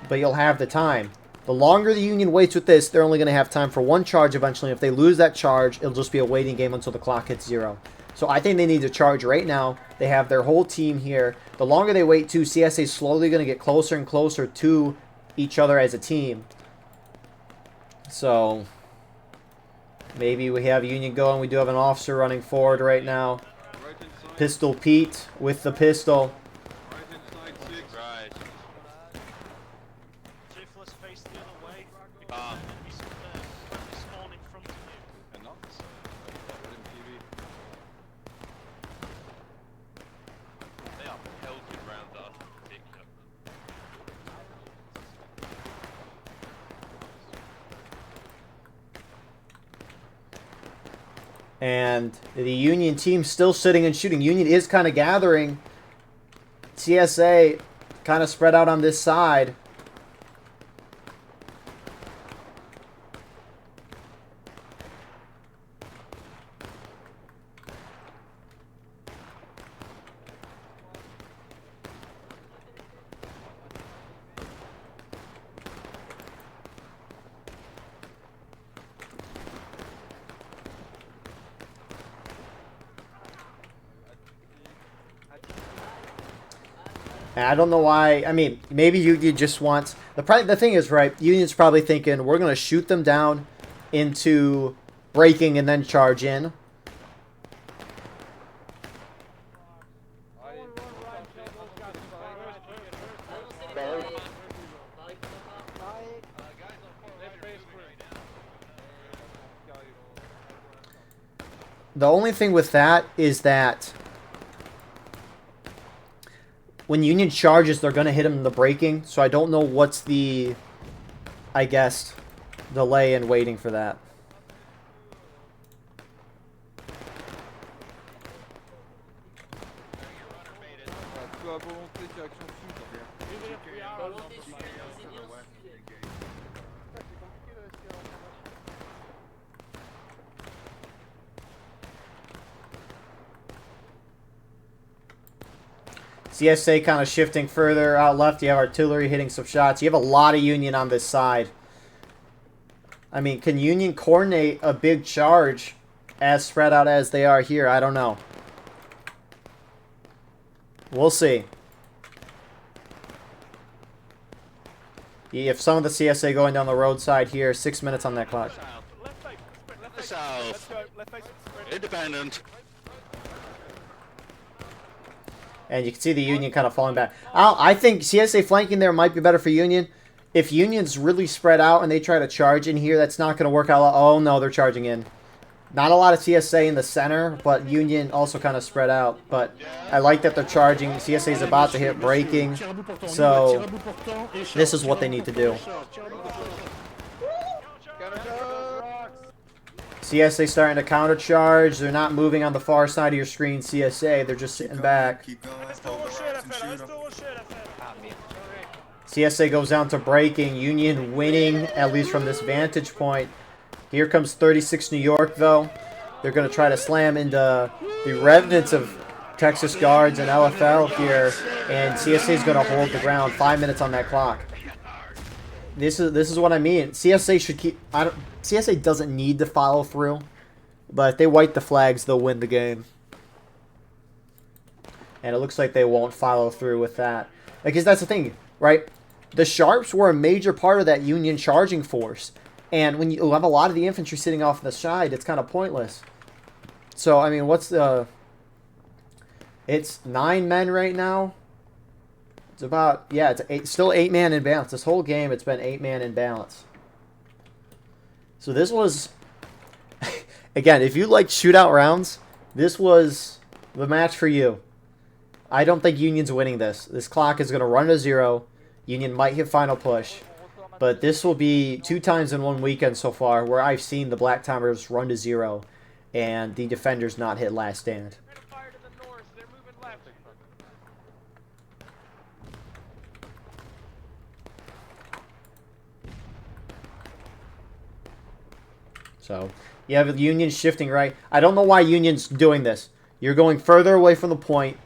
S1: But you'll have the time. The longer the Union waits with this, they're only going to have time for 1 charge eventually. If they lose that charge, it'll just be a waiting game until the clock hits 0. So I think they need to charge right now. They have their whole team here. The longer they wait, too, CSA is slowly going to get closer and closer to each other as a team. So maybe we have Union going. We do have an officer running forward right now. Pistol Pete with the pistol. And the Union team still sitting and shooting. Union is kind of gathering. CSA kind of spread out on this side. And I don't know why. I mean, maybe Union just wants... The thing is, right, Union's probably thinking, we're going to shoot them down into breaking and then charge in. The only thing with that is that when Union charges, they're going to hit him in the braking. So I don't know what's the, I guess, delay in waiting for that. CSA kind of shifting further out left. You have artillery hitting some shots. You have a lot of Union on this side. I mean, can Union coordinate a big charge as spread out as they are here? I don't know. We'll see. If some of the CSA going down the roadside here, 6 minutes on that clock.
S7: South. Independent.
S1: And you can see the Union kind of falling back. I think CSA flanking there might be better for Union. If Union's really spread out and they try to charge in here, that's not going to work out. Oh, no, they're charging in. Not a lot of CSA in the center, but Union also kind of spread out. But I like that they're charging. CSA is about to hit braking. So this is what they need to do. CSA starting to counter charge. They're not moving on the far side of your screen, CSA. They're just sitting back. CSA goes down to braking. Union winning, at least from this vantage point. Here comes 36 New York, though. They're going to try to slam into the remnants of Texas Guards and LFL here. And CSA is going to hold the ground. 5 minutes on that clock. This is what I mean. CSA should keep... CSA doesn't need to follow through. But if they wipe the flags, they'll win the game. And it looks like they won't follow through with that. Because that's the thing, right? The Sharps were a major part of that Union charging force. And when you have a lot of the infantry sitting off the side, it's kind of pointless. So, I mean, what's the... It's 9 men right now. It's about... Yeah, it's still 8-man in balance. This whole game, it's been 8-man in balance. So this was... Again, if you like shootout rounds, this was the match for you. I don't think Union's winning this. This clock is going to run to 0. Union might hit final push. But this will be 2 times in one weekend so far where I've seen the Black Timers run to 0 and the defenders not hit last stand. So, you have Union shifting right. I don't know why Union's doing this. You're going further away from the point.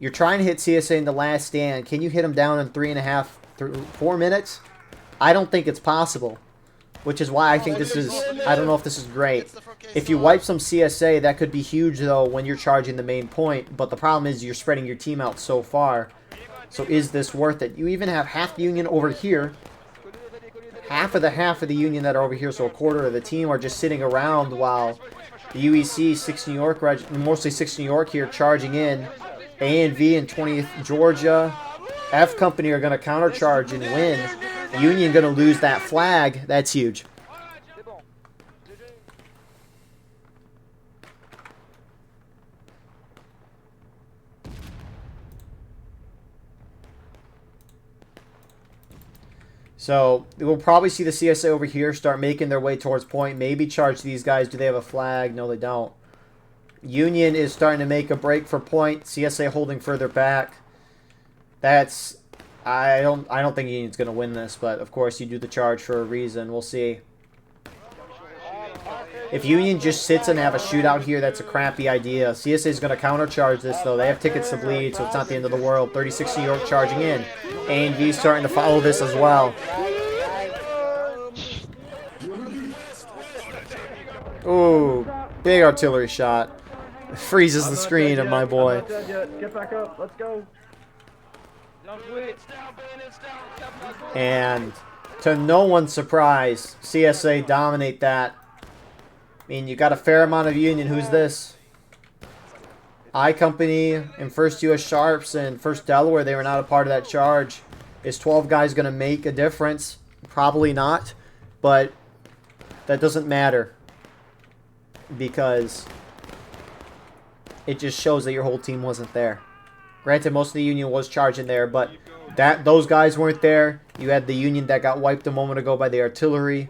S1: You're trying to hit CSA in the last stand. Can you hit them down in 3.5, 4 minutes? I don't think it's possible, which is why I think this is, I don't know if this is great. If you wipe some CSA, that could be huge, though, when you're charging the main point, but the problem is you're spreading your team out so far. So is this worth it? You even have half the Union over here. Half of the Union that are over here, so a quarter of the team, are just sitting around while the UEC, 6 New York, mostly 6 New York here, charging in. A and V and 20th Georgia, F Company are going to countercharge and win. Union going to lose that flag. That's huge. So we'll probably see the CSA over here start making their way towards point. Maybe charge these guys. Do they have a flag? No, they don't. Union is starting to make a break for point. CSA holding further back. That's... I don't think Union's going to win this, but of course you do the charge for a reason. We'll see. If Union just sits and have a shootout here, that's a crappy idea. CSA is going to countercharge this, though. They have tickets to bleed, so it's not the end of the world. 36 New York charging in. A&V starting to follow this as well. Ooh, big artillery shot. Freezes the screen of my boy.
S2: Get back up. Let's go.
S1: And to no one's surprise, CSA dominate that. I mean, you got a fair amount of Union. Who's this? I Company and 1st U.S. Sharps and 1st Delaware, they were not a part of that charge. Is 12 guys going to make a difference? Probably not. But that doesn't matter. Because it just shows that your whole team wasn't there. Granted, most of the Union was charging there, but those guys weren't there. You had the Union that got wiped a moment ago by the artillery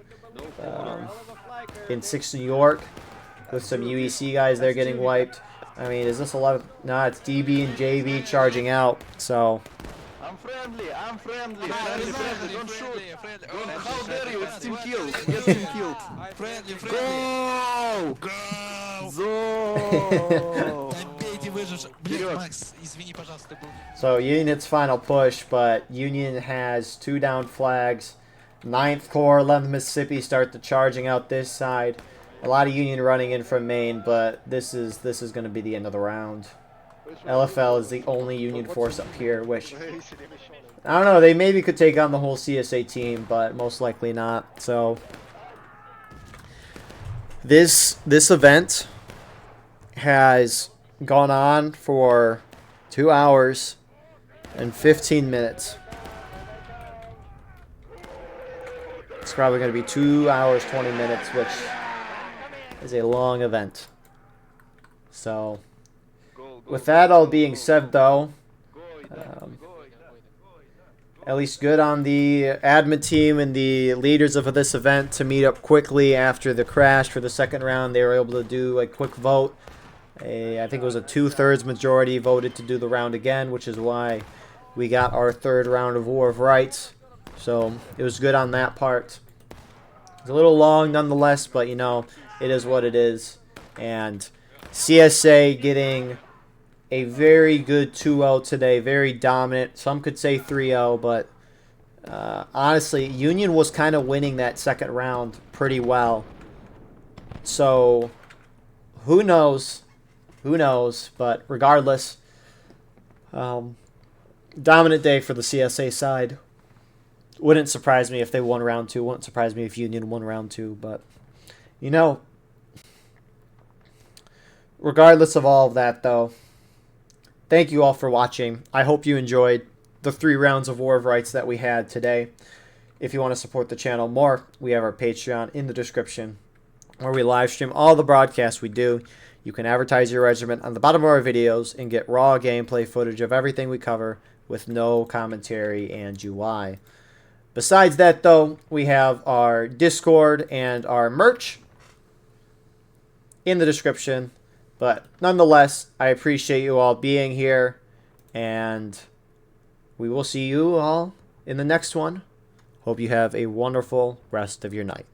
S1: in 6 New York, with some UEC guys there getting wiped. I mean, is this 11? No, it's DB and JB charging out. So.
S2: I'm friendly. Don't shoot. How dare you? It's team kill. Get team killed.
S4: Friendly.
S2: Go!
S4: Бейте выживших. Блин, Макс, извини, пожалуйста, был.
S1: So Union's final push, but Union has 2 down flags. 9th Corps, 11th Mississippi start the charging out this side. A lot of Union running in from Maine, but this is going to be the end of the round. LFL is the only Union force up here, which I don't know. They maybe could take on the whole CSA team, but most likely not. So this event has gone on for 2 hours and 15 minutes. It's probably going to be 2 hours, 20 minutes, which is a long event. So, with that all being said, though, at least good on the admin team and the leaders of this event to meet up quickly after the crash for the second round. They were able to do a quick vote. I think it was a 2/3 majority voted to do the round again, which is why we got our 3rd round of War of Rights. So it was good on that part. It's a little long nonetheless, but you know, it is what it is. And CSA getting a very good 2-0 today, very dominant. Some could say 3-0, but honestly, Union was kind of winning that second round pretty well. So who knows? Who knows? But regardless, dominant day for the CSA side. Wouldn't surprise me if they won round 2. Wouldn't surprise me if Union won round 2. But, you know, regardless of all of that, though, thank you all for watching. I hope you enjoyed the 3 rounds of War of Rights that we had today. If you want to support the channel more, we have our Patreon in the description, where we live stream all the broadcasts we do. You can advertise your regiment on the bottom of our videos and get raw gameplay footage of everything we cover with no commentary and UI. Besides that, though, we have our Discord and our merch in the description. But nonetheless, I appreciate you all being here, and we will see you all in the next one. Hope you have a wonderful rest of your night.